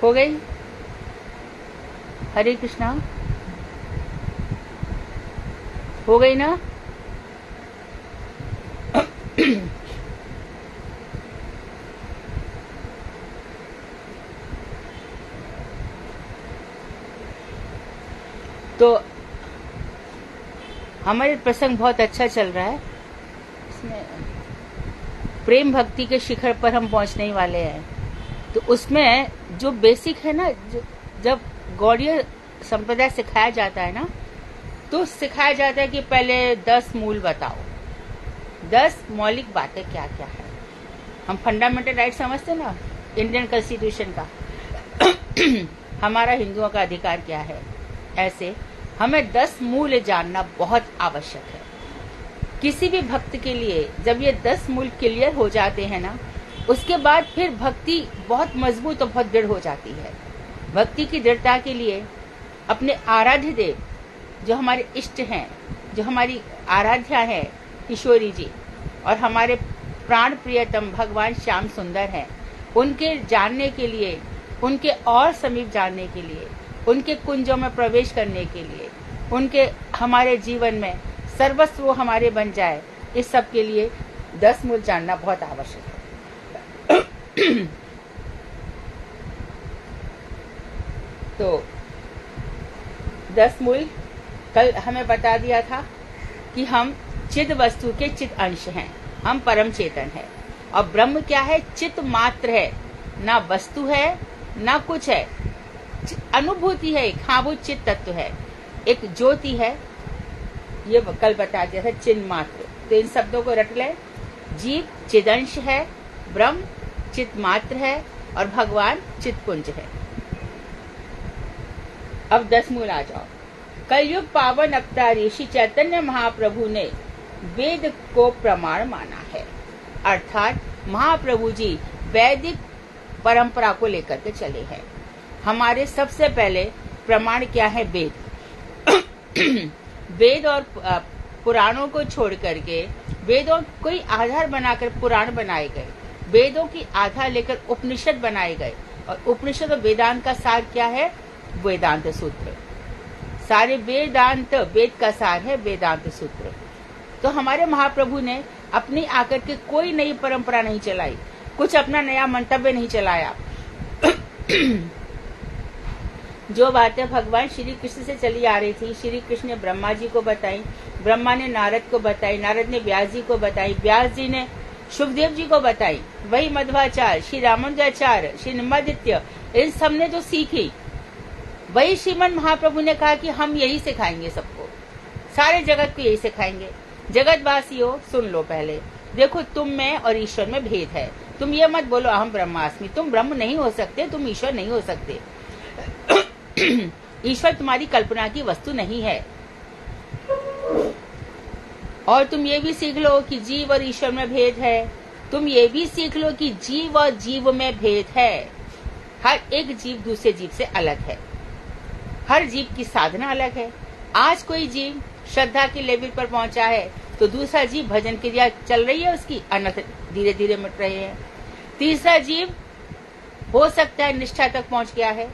हो गई? हरे कृष्णा, हो गई ना? तो हमारे प्रसंग बहुत अच्छा चल रहा है। इसमें प्रेम भक्ति के शिखर पर हम पहुंचने वाले हैं। तो उसमें जो बेसिक है ना, जब गौड़ीय संप्रदाय सिखाया जाता है ना, तो सिखाया जाता है कि पहले 10 मूल बताओ, 10 मौलिक बातें क्या क्या है। हम फंडामेंटल राइट समझते ना, इंडियन कॉन्स्टिट्यूशन का हमारा हिंदुओं का अधिकार क्या है। ऐसे हमें 10 मूल जानना बहुत आवश्यक है किसी भी भक्त के लिए। जब ये 10 मूल क्लियर हो जाते हैं ना, उसके बाद फिर भक्ति बहुत मजबूत और बहुत दृढ़ हो जाती है। भक्ति की दृढ़ता के लिए अपने आराध्य देव, जो हमारे इष्ट हैं, जो हमारी आराध्या है किशोरी जी, और हमारे प्राण प्रियतम भगवान श्याम सुंदर हैं, उनके जानने के लिए, उनके और समीप जानने के लिए, उनके कुंजों में प्रवेश करने के लिए, उनके हमारे जीवन में सर्वस्व वो हमारे बन जाए, इस सब के लिए 10 मूल जानना बहुत आवश्यक है। तो 10 मूल कल हमें बता दिया था कि हम चिद वस्तु के चित अंश हैं, हम परम चेतन है। और ब्रह्म क्या है? चित मात्र है, ना वस्तु है ना कुछ है, अनुभूति है, हाँ वो चित तत्व है, एक ज्योति है। ये कल बता दिया था, चिन्ह मात्र। तो इन शब्दों को रट ले। जीव चिदंश है, ब्रह्म चित मात्र है, और भगवान चितपुंज है। अब 10 मूल आ जाओ। कलयुग पावन अवतारी श्री चैतन्य महाप्रभु ने वेद को प्रमाण माना है, अर्थात महाप्रभु जी वैदिक परंपरा को लेकर के चले हैं। हमारे सबसे पहले प्रमाण क्या है? वेद। वेद और पुराणों को छोड़ करके, वेदों कोई आधार बनाकर पुराण बनाए गए, वेदों की आधार लेकर उपनिषद बनाए गए। और उपनिषद और वेदांत का सार क्या है? वेदांत सूत्र। सारे वेदांत, वेद का सार है वेदांत सूत्र। तो हमारे महाप्रभु ने अपनी आकर के कोई नई परंपरा नहीं चलाई, कुछ अपना नया मंतव्य नहीं चलाया। जो बातें भगवान श्री कृष्ण से चली आ रही थी, श्री कृष्ण ने ब्रह्मा जी को बताई, ब्रह्मा ने नारद को बताई, नारद ने व्यास जी को बताई, व्यास जी ने सुखदेव जी को बताई, वही मध्वाचार्य, श्री रामानुजाचार्य, श्री निम्बादित्य, इन सब ने जो सीखी, वही श्रीमन महाप्रभु ने कहा कि हम यही सिखाएंगे सबको, सारे जगत को यही सिखाएंगे। जगतवासियों सुन लो, पहले देखो तुम में और ईश्वर में भेद है। तुम ये मत बोलो अहम ब्रह्मास्मि, तुम ब्रह्म नहीं हो सकते, तुम ईश्वर नहीं हो सकते। ईश्वर तुम्हारी कल्पना की वस्तु नहीं है। और तुम ये भी सीख लो कि जीव और ईश्वर में भेद है। तुम ये भी सीख लो कि जीव और जीव में भेद है। हर एक जीव दूसरे जीव से अलग है, हर जीव की साधना अलग है। आज कोई जीव श्रद्धा के लेवल पर पहुंचा है, तो दूसरा जीव भजन क्रिया चल रही है उसकी, अन्यथा धीरे धीरे मिट रहे हैं। तीसरा जीव हो सकता है निष्ठा तक पहुंच गया है,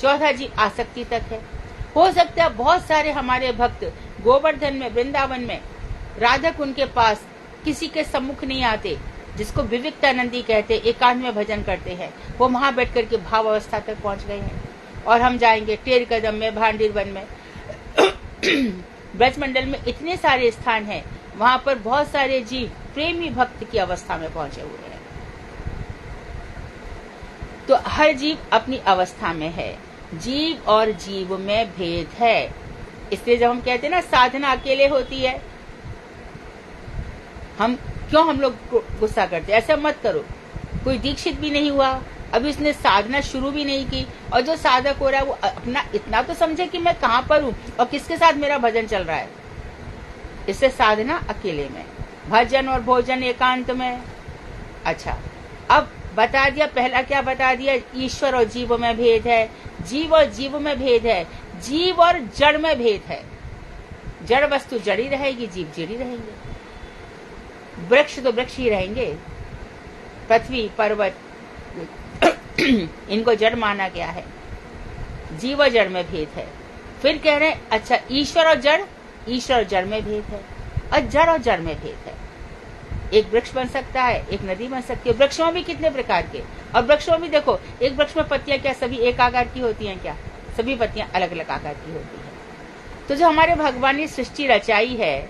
चौथा जीव आसक्ति तक है। हो सकता है बहुत सारे हमारे भक्त गोवर्धन में, वृंदावन में, राधक उनके पास किसी के सम्मुख नहीं आते, जिसको विविक्तानंदी कहते, एकांत में भजन करते हैं, वो वहां बैठ करके भाव अवस्था तक पहुंच गए हैं। और हम जाएंगे टेर कदम में, भांडीर वन में, ब्रजमंडल में इतने सारे स्थान हैं, वहां पर बहुत सारे जीव प्रेमी भक्त की अवस्था में पहुंचे हुए हैं। तो हर जीव अपनी अवस्था में है, जीव और जीव में भेद है। इसलिए जब हम कहते हैं ना साधना अकेले होती है, हम लोग गुस्सा करते हैं, ऐसा मत करो। कोई दीक्षित भी नहीं हुआ, अभी उसने साधना शुरू भी नहीं की, और जो साधक हो रहा है वो अपना इतना तो समझे कि मैं कहाँ पर हूँ और किसके साथ मेरा भजन चल रहा है। इससे साधना अकेले में, भजन और भोजन एकांत में। अच्छा, अब बता दिया, पहला क्या बता दिया? ईश्वर और जीव में भेद है, जीव और जीव में भेद है, जीव और जड़ में भेद है। जड़ वस्तु जड़ी रहेगी, जीव जड़ी रहेंगे। वृक्ष तो वृक्ष ही रहेंगे, पृथ्वी पर्वत इनको जड़ माना गया है, जीव और जड़ में भेद है। फिर कह रहे हैं अच्छा ईश्वर और जड़, ईश्वर और जड़ में भेद है, और जड़ और जड़ में भेद है। एक वृक्ष बन सकता है, एक नदी बन सकती है। वृक्षों में भी कितने प्रकार के, और वृक्षों में भी देखो, एक वृक्ष में पत्तियां क्या सभी एक आकार की होती हैं क्या? सभी पत्तियां अलग अलग आकार की होती हैं। तो जो हमारे भगवान ने सृष्टि रचाई है,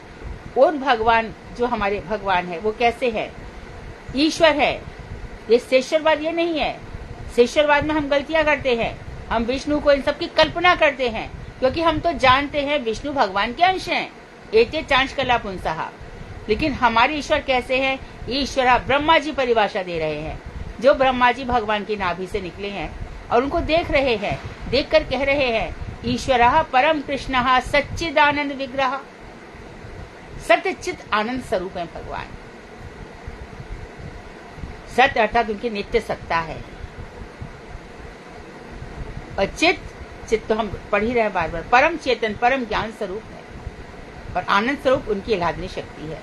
उन भगवान जो हमारे भगवान है वो कैसे है? ईश्वर है। ये शेषरवाद ये नहीं है। शेषरवाद में हम गलतियां करते हैं, हम विष्णु को इन सब की कल्पना करते हैं, क्योंकि हम तो जानते हैं विष्णु भगवान के अंश हैं, एते चांच कला पुंसहा। लेकिन हमारे ईश्वर कैसे हैं? ईश्वरा ब्रह्मा जी परिभाषा दे रहे हैं, जो ब्रह्मा जी भगवान की नाभि से निकले हैं और उनको देख रहे हैं, देखकर कह रहे हैं ईश्वरः परम कृष्णः सच्चिदानंद विग्रह। सत्यचित आनंद स्वरूप है भगवान। सत्य अर्थात उनकी नित्य सत्ता है, और चित तो हम पढ़ ही रहे बार बार, परम चेतन परम ज्ञान स्वरूप है, और आनंद स्वरूप उनकी आह्लादनी शक्ति है।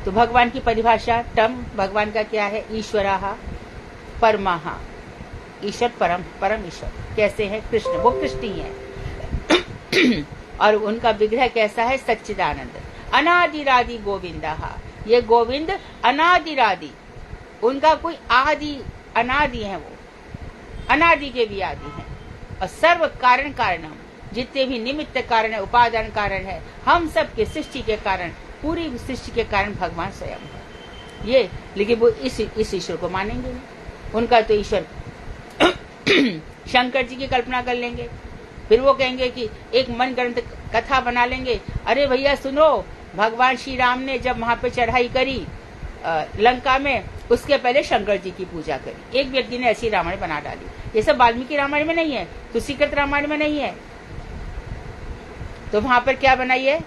तो भगवान की परिभाषा टर्म भगवान का क्या है? ईश्वरः परमः, ईश्वर परम ईश्वर कैसे है? कृष्ण, वो कृष्ण ही है। और उनका विग्रह कैसा है? सच्चिदानंद अनादिरादि गोविंदः। ये गोविंद अनादिरादि, उनका कोई आदि अनादि है, वो अनादि के भी आदि हैं। और सर्व कारण कारणम, जितने भी निमित्त कारण है, उपादान कारण है, हम सब के सृष्टि के कारण, पूरी सृष्टि के कारण भगवान स्वयं है ये। लेकिन वो इस ईश्वर को मानेंगे नहीं। उनका तो ईश्वर शंकर जी की कल्पना कर लेंगे, फिर वो कहेंगे कि एक मनगढ़ंत कथा बना लेंगे। अरे भैया सुनो, भगवान श्री राम ने जब वहां पे चढ़ाई करी लंका में, उसके पहले शंकर जी की पूजा करी। एक व्यक्ति ने ऐसी रामायण बना डाली। ये सब वाल्मीकि रामायण में नहीं है, तुलसीकृत रामायण में नहीं है। तो वहां पर क्या बनाइए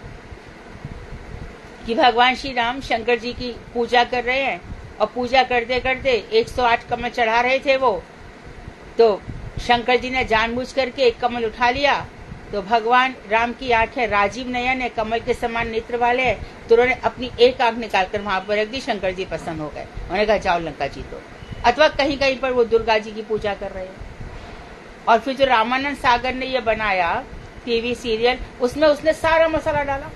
कि भगवान श्री राम शंकर जी की पूजा कर रहे हैं, और पूजा करते करते 108 कमल चढ़ा रहे थे वो। तो शंकर जी ने जानबूझ करके एक कमल उठा लिया, तो भगवान राम की आंखें राजीव नयन है, कमल के समान नेत्र वाले हैं, तो उन्होंने अपनी एक आंख निकालकर वहां पर रख दी। शंकर जी प्रसन्न हो गए, उन्होंने कहा जाओ लंका जीतो। अथवा कहीं कहीं पर वो दुर्गा जी की पूजा कर रहे हैं। और फिर जो रामानंद सागर ने ये बनाया टीवी सीरियल, उसमें उसने सारा मसाला डाला।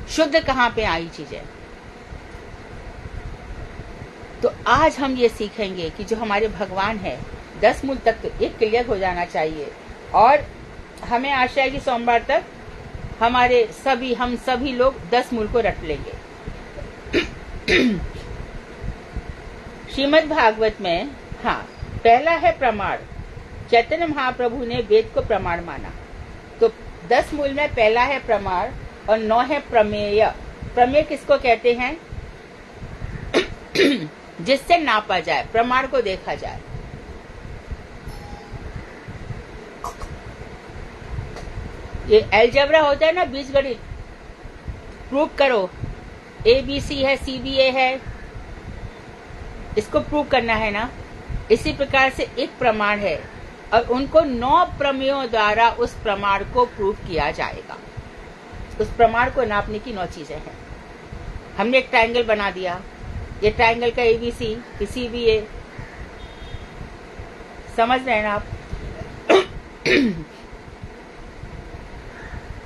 शुद्ध कहाँ पे आई चीजें? तो आज हम ये सीखेंगे कि जो हमारे भगवान है, 10 मूल तत्व एक क्लियर हो जाना चाहिए। और हमें आशा है कि सोमवार तक हम सभी लोग 10 मूल को रट लेंगे। श्रीमद् भागवत में पहला है प्रमाण। चैतन्य महाप्रभु ने वेद को प्रमाण माना। तो 10 मूल में पहला है प्रमाण और 9 है प्रमेय। प्रमेय किसको कहते हैं? जिससे नापा जाए, प्रमाण को देखा जाए। ये अलजेब्रा होता है ना, बीजगणित, प्रूव करो। ABC है, CBA है, इसको प्रूव करना है ना। इसी प्रकार से एक प्रमाण है, और उनको 9 प्रमेयों द्वारा उस प्रमाण को प्रूव किया जाएगा। उस प्रमाण को नापने की 9 चीजें हैं। हमने एक ट्रायंगल बना दिया, ये ट्रायंगल का ABC, CBA, समझ रहे हैं ना आप?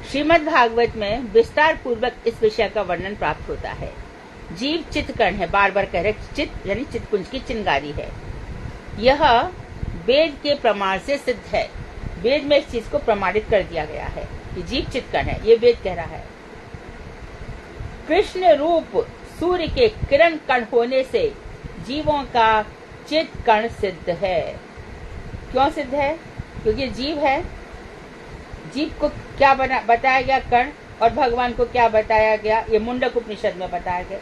श्रीमद् भागवत में विस्तार पूर्वक इस विषय का वर्णन प्राप्त होता है। जीव चित्तकर्ण है, बार बार कह रहे, चित्त यानी चित्तकुंज की चिंगारी है। यह वेद के प्रमाण से सिद्ध है। वेद में इस चीज को प्रमाणित कर दिया गया है कि जीव चित्तकर्ण है, ये वेद कह रहा है। कृष्ण रूप सूर्य के किरण कण होने से जीवों का चित्त कण सिद्ध है। क्यों सिद्ध है? क्योंकि जीव है। जीव को क्या बताया गया? कण। और भगवान को क्या बताया गया? ये मुंडक उपनिषद में बताया गया।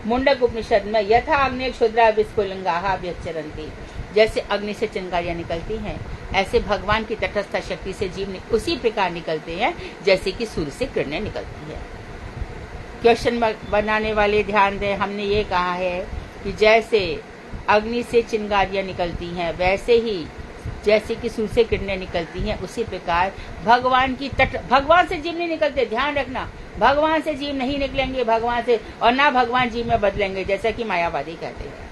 मुंडक उपनिषद में यथा अग्नि क्षुद्रा विस्फुलिंगाः व्यचरन्ति, जैसे अग्नि से चिंगारियां निकलती हैं, ऐसे भगवान की तटस्थ शक्ति से जीव उसी प्रकार निकलते हैं जैसे कि सूर्य से किरणें निकलती है। क्वेश्चन बनाने वाले ध्यान दें, हमने ये कहा है कि जैसे अग्नि से चिंगारियां निकलती हैं, वैसे ही जैसे कि सूर्य से किरणें निकलती हैं, उसी प्रकार भगवान से जीव नहीं निकलते। ध्यान रखना, भगवान से जीव नहीं निकलेंगे, भगवान से, और ना भगवान जीव में बदलेंगे जैसा कि मायावादी कहते हैं।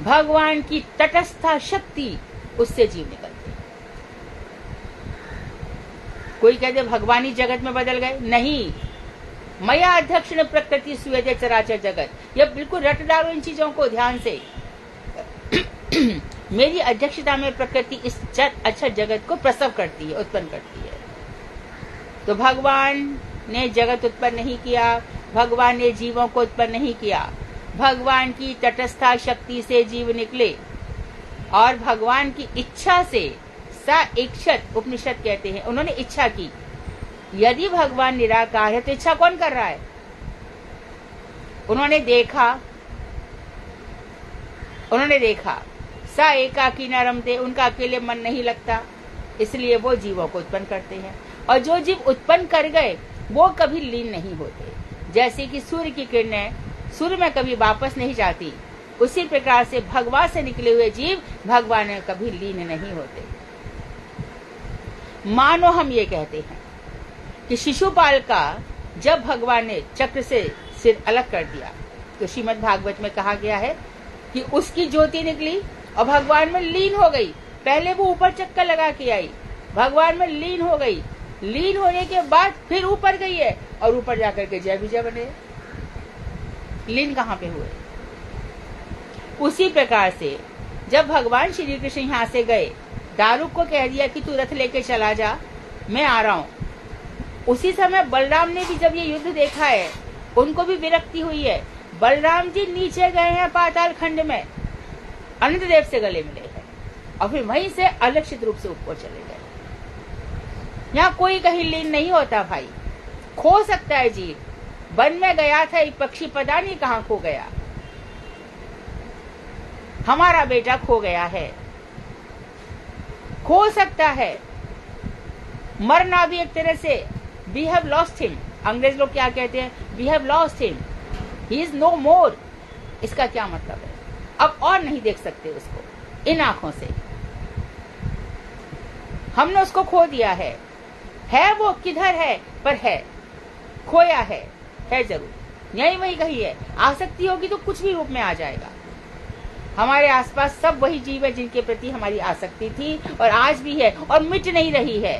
भगवान की तटस्थ शक्ति, उससे जीव निकलते हैं। कोई कहते भगवान ही जगत में बदल गए, नहीं। मया अध्यक्षण प्रकृति सुयते चराचर जगत, यह बिल्कुल रट डालो इन चीजों को ध्यान से। मेरी अध्यक्षता में प्रकृति इस अच्छा जगत को प्रसव करती है, उत्पन्न करती है। तो भगवान ने जगत उत्पन्न नहीं किया, भगवान ने जीवों को उत्पन्न नहीं किया। भगवान की तटस्था शक्ति से जीव निकले और भगवान की इच्छा से, सा इच्छत उपनिषद कहते हैं, उन्होंने इच्छा की। यदि भगवान निराकार है तो इच्छा कौन कर रहा है? उन्होंने देखा सा एकाकी न रमते, उनका अकेले मन नहीं लगता, इसलिए वो जीवों को उत्पन्न करते हैं। और जो जीव उत्पन्न कर गए वो कभी लीन नहीं होते। जैसे कि सूर्य की किरणें सूर्य में कभी वापस नहीं जाती, उसी प्रकार से भगवान से निकले हुए जीव भगवान में कभी लीन नहीं होते। मानो हम ये कहते हैं कि शिशुपाल का जब भगवान ने चक्र से सिर अलग कर दिया, तो श्रीमद् भागवत में कहा गया है कि उसकी ज्योति निकली और भगवान में लीन हो गई। पहले वो ऊपर चक्कर लगा के आई, भगवान में लीन हो गई, लीन होने के बाद फिर ऊपर गई है और ऊपर जाकर के जय विजय बने। लीन कहाँ पे हुए? उसी प्रकार से जब भगवान श्री कृष्ण यहाँ से गए, दारुक को कह दिया कि तू रथ लेके चला जा, मैं आ रहा हूँ। उसी समय बलराम ने भी जब ये युद्ध देखा है, उनको भी विरक्ति हुई है। बलराम जी नीचे गए हैं पाताल खंड में, अनंत देव से गले मिले हैं और फिर वहीं से अलक्षित रूप से ऊपर चले गए। यहाँ कोई कहीं लीन नहीं होता भाई। खो सकता है जीव, वन में गया था एक पक्षी, पता नहीं कहाँ खो गया। हमारा बेटा खो गया है, खो सकता है, मरना भी एक तरह से वी हैव लॉस्ट हिम। अंग्रेज लोग क्या कहते हैं? We have lost him, he is no more. इसका क्या मतलब है? अब और नहीं देख सकते उसको इन आंखों से, हमने उसको खो दिया है वो किधर है? पर है, खोया है जरूर, यही वही कही है। आसक्ति होगी तो कुछ भी रूप में आ जाएगा। हमारे आसपास सब वही जीव है जिनके प्रति हमारी आसक्ति थी और आज भी है और मिट नहीं रही है।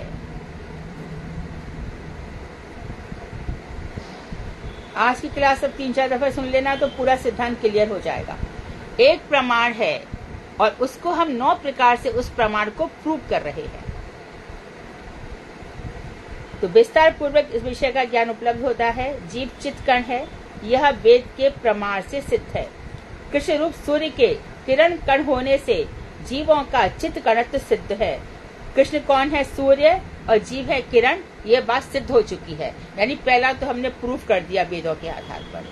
आज की क्लास सब 3-4 दफा सुन लेना तो पूरा सिद्धांत क्लियर हो जाएगा। एक प्रमाण है और उसको हम 9 प्रकार से उस प्रमाण को प्रूव कर रहे हैं। तो विस्तार पूर्वक इस विषय का ज्ञान उपलब्ध होता है। जीव चित्कण है, यह वेद के प्रमाण से सिद्ध है। कृष्ण रूप सूर्य के किरण कण होने से जीवों का चित्त कणत्व सिद्ध है। कृष्ण कौन है? सूर्य, और जीव है किरण। ये बात सिद्ध हो चुकी है, यानी पहला तो हमने प्रूफ कर दिया वेदों के आधार पर।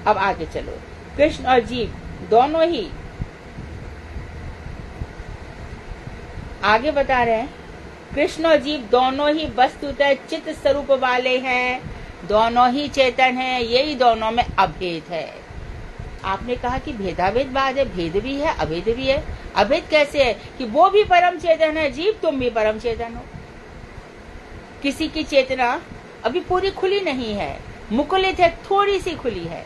अब आगे चलो, कृष्ण और जीव दोनों ही आगे बता रहे हैं, कृष्ण और जीव दोनों ही वस्तुतः चित्त स्वरूप वाले हैं, दोनों ही चेतन हैं, यही दोनों में अभेद है। आपने कहा कि भेदाभेदवाद है, भेद भी है अभेद भी है। अभेद कैसे है? कि वो भी परम चेतन है जीव, तुम भी परम चेतन हो। किसी की चेतना अभी पूरी खुली नहीं है, मुकुलित है, थोड़ी सी खुली है।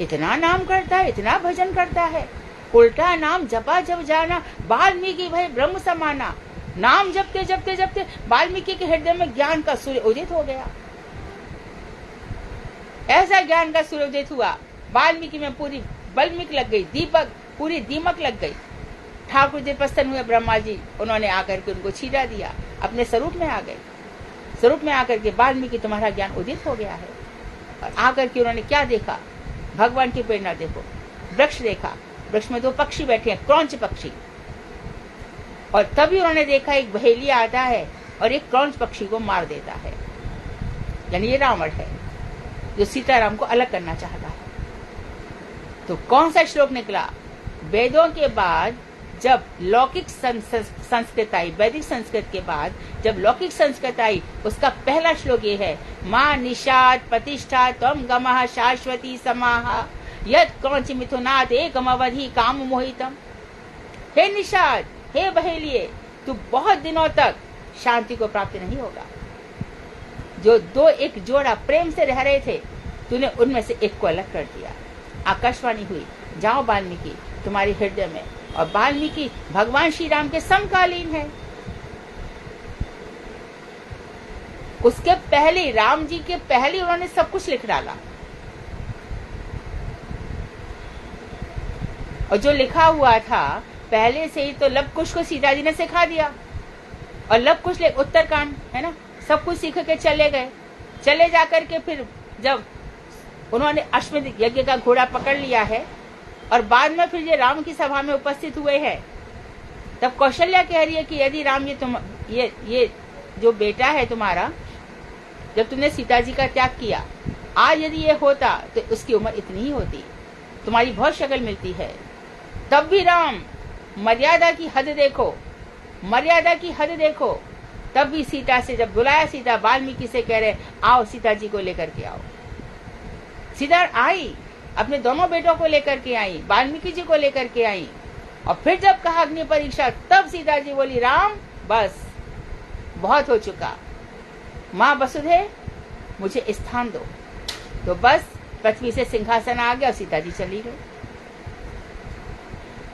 इतना नाम करता है, इतना भजन करता है, उल्टा नाम जपा जब जाना, वाल्मीकि भाई ब्रह्म समाना। नाम जपते जपते जपते वाल्मीकि के हृदय में ज्ञान का सूर्य उदित हो गया। ऐसा ज्ञान का सूर्य उदित हुआ, वाल्मीकि में पूरी बल्मिक लग गई, दीपक पूरी दीमक लग गई। ठाकुर जी प्रसन्न हुए, ब्रह्मा जी, उन्होंने आकर के उनको छीटा दिया, अपने स्वरूप में आ गए। स्वरूप में आकर के वाल्मीकि तुम्हारा ज्ञान उदित हो गया है। और आकर के उन्होंने क्या देखा? भगवान की प्रेरणा देखो, वृक्ष देखा, वृक्ष में 2 पक्षी बैठे हैं, क्रौंच पक्षी। और तभी उन्होंने देखा एक बहेलिया आता है और एक क्रौंच पक्षी को मार देता है, यानी ये रावण है जो सीताराम को अलग करना चाहता है। तो कौन सा श्लोक निकला? वेदों के बाद जब लौकिक संस्कृत आई, वैदिक संस्कृत के बाद जब लौकिक संस्कृत आई, उसका पहला श्लोक ये है, माँ निषाद प्रतिष्ठा त्वं गमः शाश्वती समाहा यत् क्रौंच मिथुनात् एकम अवधि काम मोहितम। हे निषाद, हे बहेलिए, तू बहुत दिनों तक शांति को प्राप्त नहीं होगा। जो दो एक जोड़ा प्रेम से रह रहे थे, तूने उनमें से एक को अलग कर दिया। आकाशवाणी हुई, जाओ वाल्मीकि तुम्हारे हृदय में, और वाल्मीकि भगवान श्री राम के समकालीन है। उसके पहले, राम जी के पहले उन्होंने सब कुछ लिख डाला, और जो लिखा हुआ था पहले से ही तो लव कुश को सीता जी ने सिखा दिया, और लव कुश उत्तरकांड है ना, सब कुछ सीख के चले गए। चले जाकर के फिर जब उन्होंने अश्वमेध यज्ञ का घोड़ा पकड़ लिया है, और बाद में फिर ये राम की सभा में उपस्थित हुए हैं, तब कौशल्या कह रही है कि यदि राम ये जो बेटा है तुम्हारा, जब तुमने सीता जी का त्याग किया, आज यदि ये होता तो उसकी उम्र इतनी ही होती, तुम्हारी बहुत शक्ल मिलती है। तब भी राम, मर्यादा की हद देखो, मर्यादा की हद देखो। तब भी सीता से जब बुलाया, सीता वाल्मीकि से कह रहे आओ सीता जी को लेकर के आओ। सीता आई, अपने दोनों बेटों को लेकर के आई, वाल्मीकि जी को लेकर के आई, और फिर जब कहा अग्नि परीक्षा, तब सीता जी बोली राम बस बहुत हो चुका, माँ वसुधे मुझे स्थान दो। तो बस पृथ्वी से सिंहासन आ गया और सीता जी चली गई।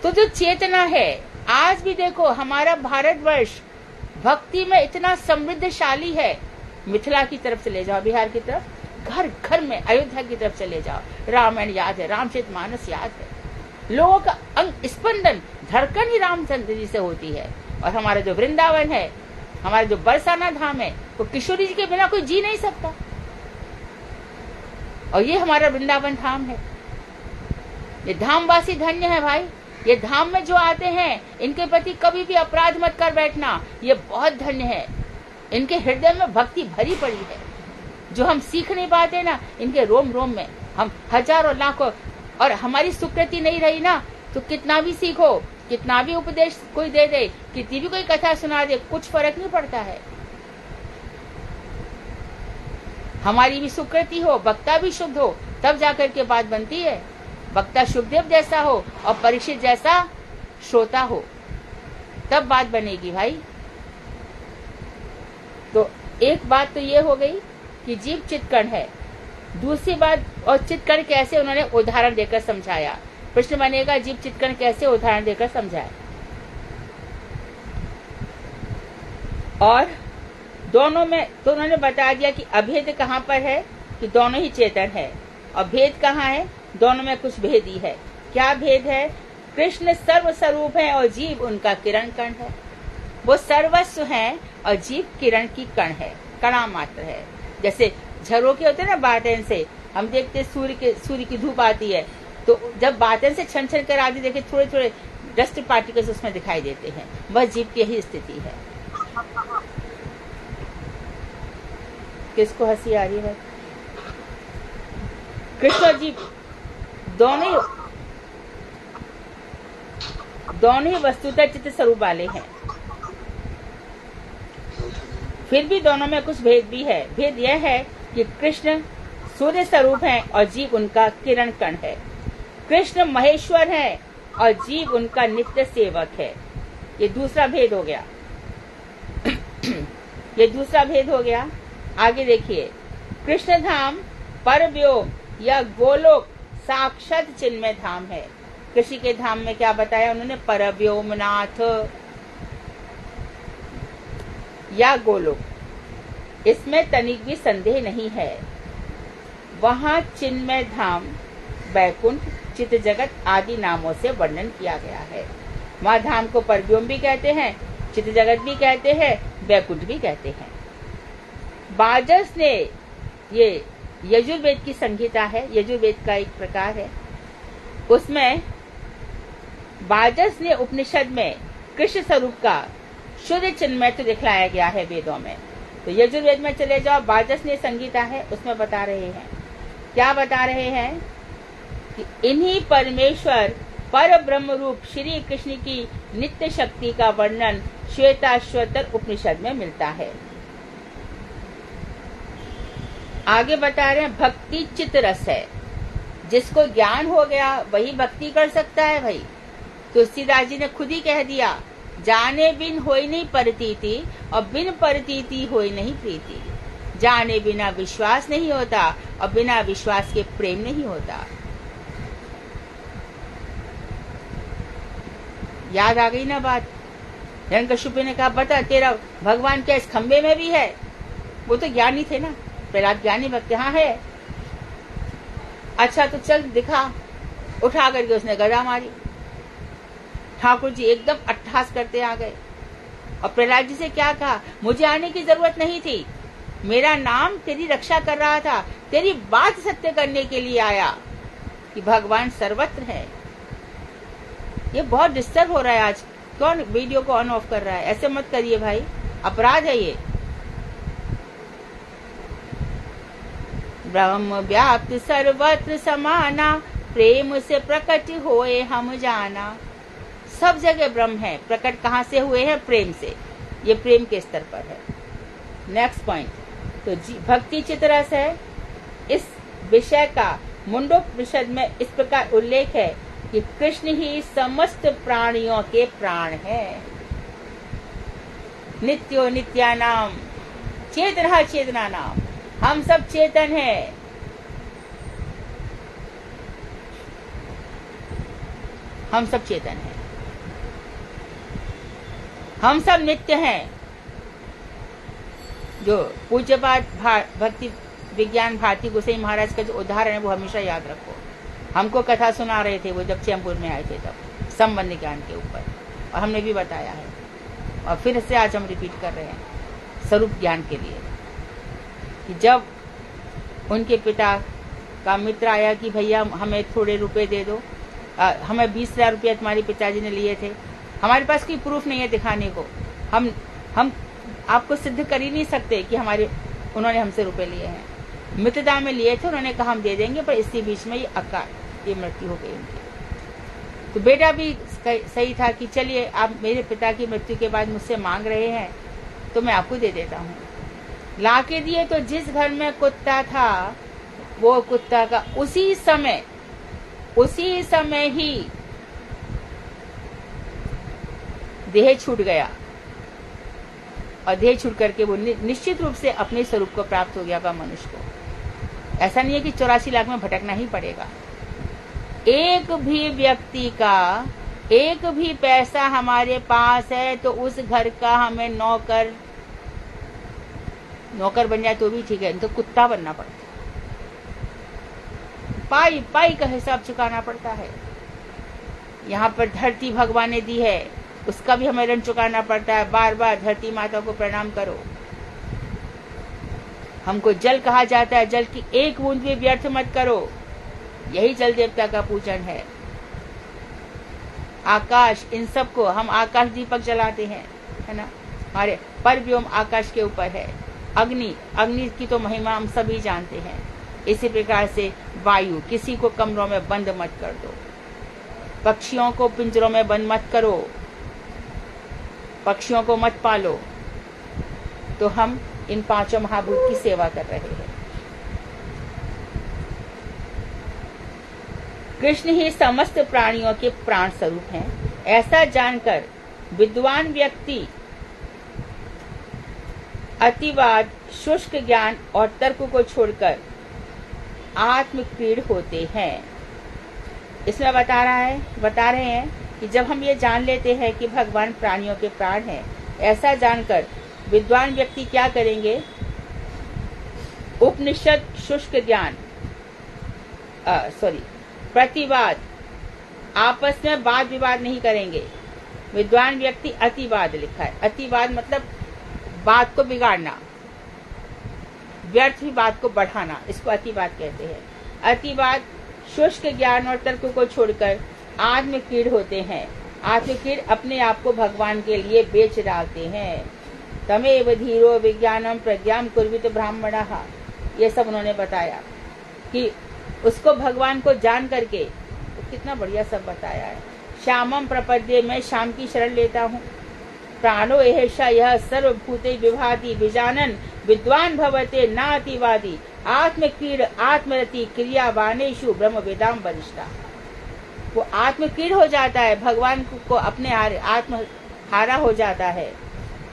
तो जो चेतना है, आज भी देखो हमारा भारतवर्ष भक्ति में इतना समृद्धशाली है। मिथिला की तरफ चले जाओ, बिहार की तरफ, घर घर में, अयोध्या की तरफ चले जाओ, रामायण याद है, रामचरितमानस याद है, लोगों का अंग स्पंदन, धड़कन ही रामचंद्र जी से होती है। और हमारा जो वृंदावन है, हमारा जो बरसाना धाम है, वो किशोरी जी के बिना कोई जी नहीं सकता, और ये हमारा वृंदावन धाम है। ये धामवासी धन्य है भाई। ये धाम में जो आते हैं, इनके प्रति कभी भी अपराध मत कर बैठना, ये बहुत धन्य है। इनके हृदय में भक्ति भरी पड़ी है, जो हम सीख नहीं पाते ना, इनके रोम रोम में हम हजारों लाखों, और हमारी सुकृति नहीं रही ना, तो कितना भी सीखो, कितना भी उपदेश कोई दे दे, कितनी भी कोई कथा सुना दे, कुछ फर्क नहीं पड़ता है। हमारी भी सुकृति हो, वक्ता भी शुद्ध हो, तब जाकर के बात बनती है। वक्ता शुभदेव जैसा हो और परीक्षित जैसा श्रोता हो, तब बात बनेगी भाई। तो एक बात तो ये हो गई कि जीव चित्कण है। दूसरी बात, और चित्कण कैसे, उन्होंने उदाहरण देकर समझाया। प्रश्न बनेगा जीव चित्कण कैसे, उदाहरण देकर समझाया। और दोनों में तो उन्होंने बता दिया कि अभेद कहाँ पर है, कि दोनों ही चेतन है, और भेद कहाँ है, दोनों में कुछ भेद ही है। क्या भेद है? कृष्ण सर्व स्वरूप है और जीव उनका किरण कण है। वो सर्वस्व है और जीव किरण की कण है, कणा मात्र है। जैसे झरोके होते हैं ना, बाटन से हम देखते सूर्य की धूप आती है, तो जब बाटन से छन छन कर आगे देखे, थोड़े थोड़े डस्ट पार्टिकल्स उसमें दिखाई देते हैं। वह जीव की यही स्थिति है। किसको हंसी आ रही है? कृष्ण और जीव दोनों ही वस्तुतः चित्त स्वरूप वाले हैं। फिर भी दोनों में कुछ भेद भी है। भेद यह है कि कृष्ण सूर्य स्वरूप है और जीव उनका किरण कण है। कृष्ण महेश्वर है और जीव उनका नित्य सेवक है। ये दूसरा भेद हो गया। ये दूसरा भेद हो गया। आगे देखिए, कृष्ण धाम परव्योम या गोलोक साक्षात चिन्मय धाम है। कृषि के धाम में क्या बताया उन्होंने? परव्योमनाथ या गोलोक। इसमें तनिक भी संदेह नहीं है। वहां चिन्मय धाम, बैकुंठ, चित्त जगत आदि नामों से वर्णन किया गया है। वहां धाम को परव्योम भी कहते हैं, चित्त जगत भी कहते हैं, बैकुंठ भी कहते हैं। बाजस ने, ये यजुर्वेद की संहिता है, यजुर्वेद का एक प्रकार है, उसमें बाजस ने उपनिषद में कृष्ण स्वरूप का शुद्ध चिन्मयत्व दिखलाया गया है वेदों में। तो यजुर्वेद में चले जाओ, बाजस ने संहिता है, उसमें बता रहे हैं, क्या बता रहे हैं कि इन्हीं परमेश्वर पर ब्रह्म रूप श्री कृष्ण की नित्य शक्ति का वर्णन श्वेताश्वतर उपनिषद में मिलता है। आगे बता रहे हैं भक्ति चित्त रस है। जिसको ज्ञान हो गया वही भक्ति कर सकता है भाई। तुलसीदास जी ने खुद ही कह दिया जाने बिन होई नहीं परतीति और बिन परतीति होई नहीं प्रीति। जाने बिना विश्वास नहीं होता और बिना विश्वास के प्रेम नहीं होता। याद आ गई ना बात? हिरण्यकशिपु ने कहा बता तेरा भगवान क्या इस खंबे में भी है? वो तो ज्ञानी थे ना, प्रहलाद ज्ञानी भक्त। हाँ है। अच्छा तो चल दिखा। उठा करके उसने गदा मारी। ठाकुर जी एकदम अट्ठास करते आ गए और प्रहलाद जी से क्या कहा, मुझे आने की जरूरत नहीं थी, मेरा नाम तेरी रक्षा कर रहा था, तेरी बात सत्य करने के लिए आया कि भगवान सर्वत्र है। ये बहुत डिस्टर्ब हो रहा है आज। कौन वीडियो को ऑन ऑफ कर रहा है? ऐसे मत करिए भाई, अपराध है ये। ब्रह्म व्याप्त सर्वत्र समाना, प्रेम से प्रकट होए हम जाना। सब जगह ब्रह्म है, प्रकट कहाँ से हुए हैं? प्रेम से। ये प्रेम के स्तर पर है। नेक्स्ट पॉइंट, तो भक्ति चित्ररस है। इस विषय का मुंडोपनिषद में इस प्रकार उल्लेख है कि कृष्ण ही समस्त प्राणियों के प्राण है। नित्यो नित्यानाम चेतना चेतना नाम, हम सब चेतन हैं। हम सब चेतन हैं, हम सब नित्य हैं। जो पूज्यपाद भक्ति विज्ञान भारती गोसाई महाराज का जो उदाहरण है वो हमेशा याद रखो। हमको कथा सुना रहे थे वो जब चैनपुर में आए थे, तब संबंध ज्ञान के ऊपर, और हमने भी बताया है और फिर से आज हम रिपीट कर रहे हैं स्वरूप ज्ञान के लिए कि जब उनके पिता का मित्र आया कि भैया हमें थोड़े रुपए दे दो, हमें 20,000 रुपये तुम्हारे पिताजी ने लिए थे, हमारे पास कोई प्रूफ नहीं है दिखाने को, हम आपको सिद्ध कर ही नहीं सकते कि उन्होंने हमसे रुपए लिए हैं। मित्रता में लिए थे, उन्होंने कहा हम दे देंगे, पर इसी बीच में ये मृत्यु हो गई उनकी। तो बेटा भी सही था कि चलिए आप मेरे पिता की मृत्यु के बाद मुझसे मांग रहे हैं तो मैं आपको दे देता हूँ। ला के दिए तो जिस घर में कुत्ता था वो कुत्ता का उसी समय ही देह छूट गया और देह छूट करके वो निश्चित रूप से अपने स्वरूप को प्राप्त हो गया का मनुष्य को। ऐसा नहीं है कि 84 लाख में भटकना ही पड़ेगा। एक भी व्यक्ति का एक भी पैसा हमारे पास है तो उस घर का हमें नौकर बन जाए तो भी ठीक है, तो कुत्ता बनना पड़ता है। पाई का हिसाब चुकाना पड़ता है। यहाँ पर धरती भगवान ने दी है, उसका भी हमें ऋण चुकाना पड़ता है। बार बार धरती माता को प्रणाम करो। हमको जल कहा जाता है, जल की एक बूंद भी व्यर्थ मत करो, यही जल देवता का पूजन है। आकाश, इन सबको हम आकाश दीपक जलाते हैं, है ना। हमारे पर व्योम आकाश के ऊपर है। अग्नि की तो महिमा हम सभी जानते हैं। इसी प्रकार से वायु, किसी को कमरों में बंद मत कर दो, पक्षियों को पिंजरों में बंद मत करो, पक्षियों को मत पालो। तो हम इन पांचों महाभूत की सेवा कर रहे हैं। कृष्ण ही समस्त प्राणियों के प्राण स्वरूप हैं। ऐसा जानकर विद्वान व्यक्ति अतिवाद, शुष्क ज्ञान और तर्क को छोड़कर आत्मक्रीड होते हैं। इसमें बता रहे हैं कि जब हम ये जान लेते हैं कि भगवान प्राणियों के प्राण हैं, ऐसा जानकर विद्वान व्यक्ति क्या करेंगे? उपनिषद शुष्क ज्ञान प्रतिवाद, आपस में वाद विवाद नहीं करेंगे। विद्वान व्यक्ति अतिवाद लिखा है। अतिवाद मतलब बात को बिगाड़ना, व्यर्थ ही बात को बढ़ाना, इसको अतिवाद कहते हैं। अतिवाद शुष्क ज्ञान और तर्क को छोड़कर आत्मक्रीड होते हैं। आत्मक्रीड अपने आप को भगवान के लिए बेच डालते हैं। तमेव धीरो विज्ञानम प्रज्ञाम कुर्वित ब्राह्मणः, ये सब उन्होंने बताया कि उसको भगवान को जान करके, तो कितना बढ़िया सब बताया है। श्यामम प्रपद्ये, मैं श्याम की शरण लेता हूँ। प्राणो एषा यह सर्वभूते विभाति विजानन विद्वान भवते नातिवादी आत्मक्रीड आत्मरति क्रियावानेषु ब्रह्म वेदाम वरिष्ठा। वो आत्मक्रीड हो जाता है, भगवान को अपने हारा हो जाता है।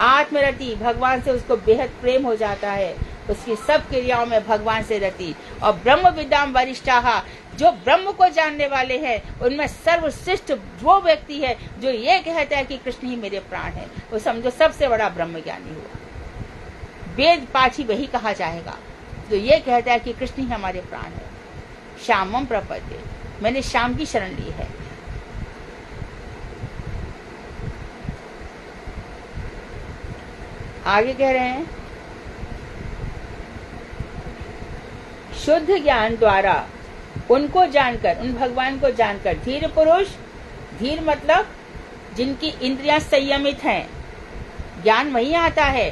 आत्मरति, भगवान से उसको बेहद प्रेम हो जाता है, उसकी सब क्रियाओं में भगवान से रति। और ब्रह्म विद्याम वरिष्ठाः, जो ब्रह्म को जानने वाले हैं, उनमें सर्वश्रेष्ठ वो व्यक्ति है जो ये कहता है कि कृष्ण ही मेरे प्राण है। वो समझो सबसे बड़ा ब्रह्म ज्ञानी हुआ। वेद पाठी वही कहा जाएगा जो ये कहता है कि कृष्ण ही हमारे प्राण है। श्यामम प्रपद्ये, मैंने श्याम की शरण ली है। आगे कह रहे हैं, शुद्ध ज्ञान द्वारा उनको जानकर, उन भगवान को जानकर, धीर पुरुष, धीर मतलब जिनकी इंद्रियां संयमित हैं। ज्ञान वही आता है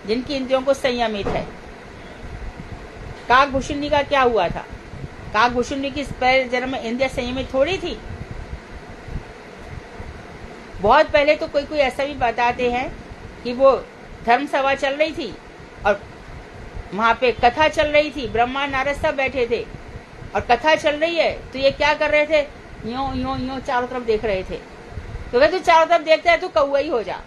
जिनकी इंद्रियों को संयमित है। काकभूषुंडी का क्या हुआ था? काकभूषुंडी की पहले जन्म में इंद्रिया संयमित थोड़ी थी। बहुत पहले तो कोई कोई ऐसा भी बताते हैं कि वो धर्म सभा चल रही थी और वहां पे कथा चल रही थी, ब्रह्मा नारद सब बैठे थे और कथा चल रही है, तो ये क्या कर रहे थे, यूं यूं यूं चारों तरफ देख रहे थे। तो तू चारों तरफ देखता है तो कौआ ही हो जा।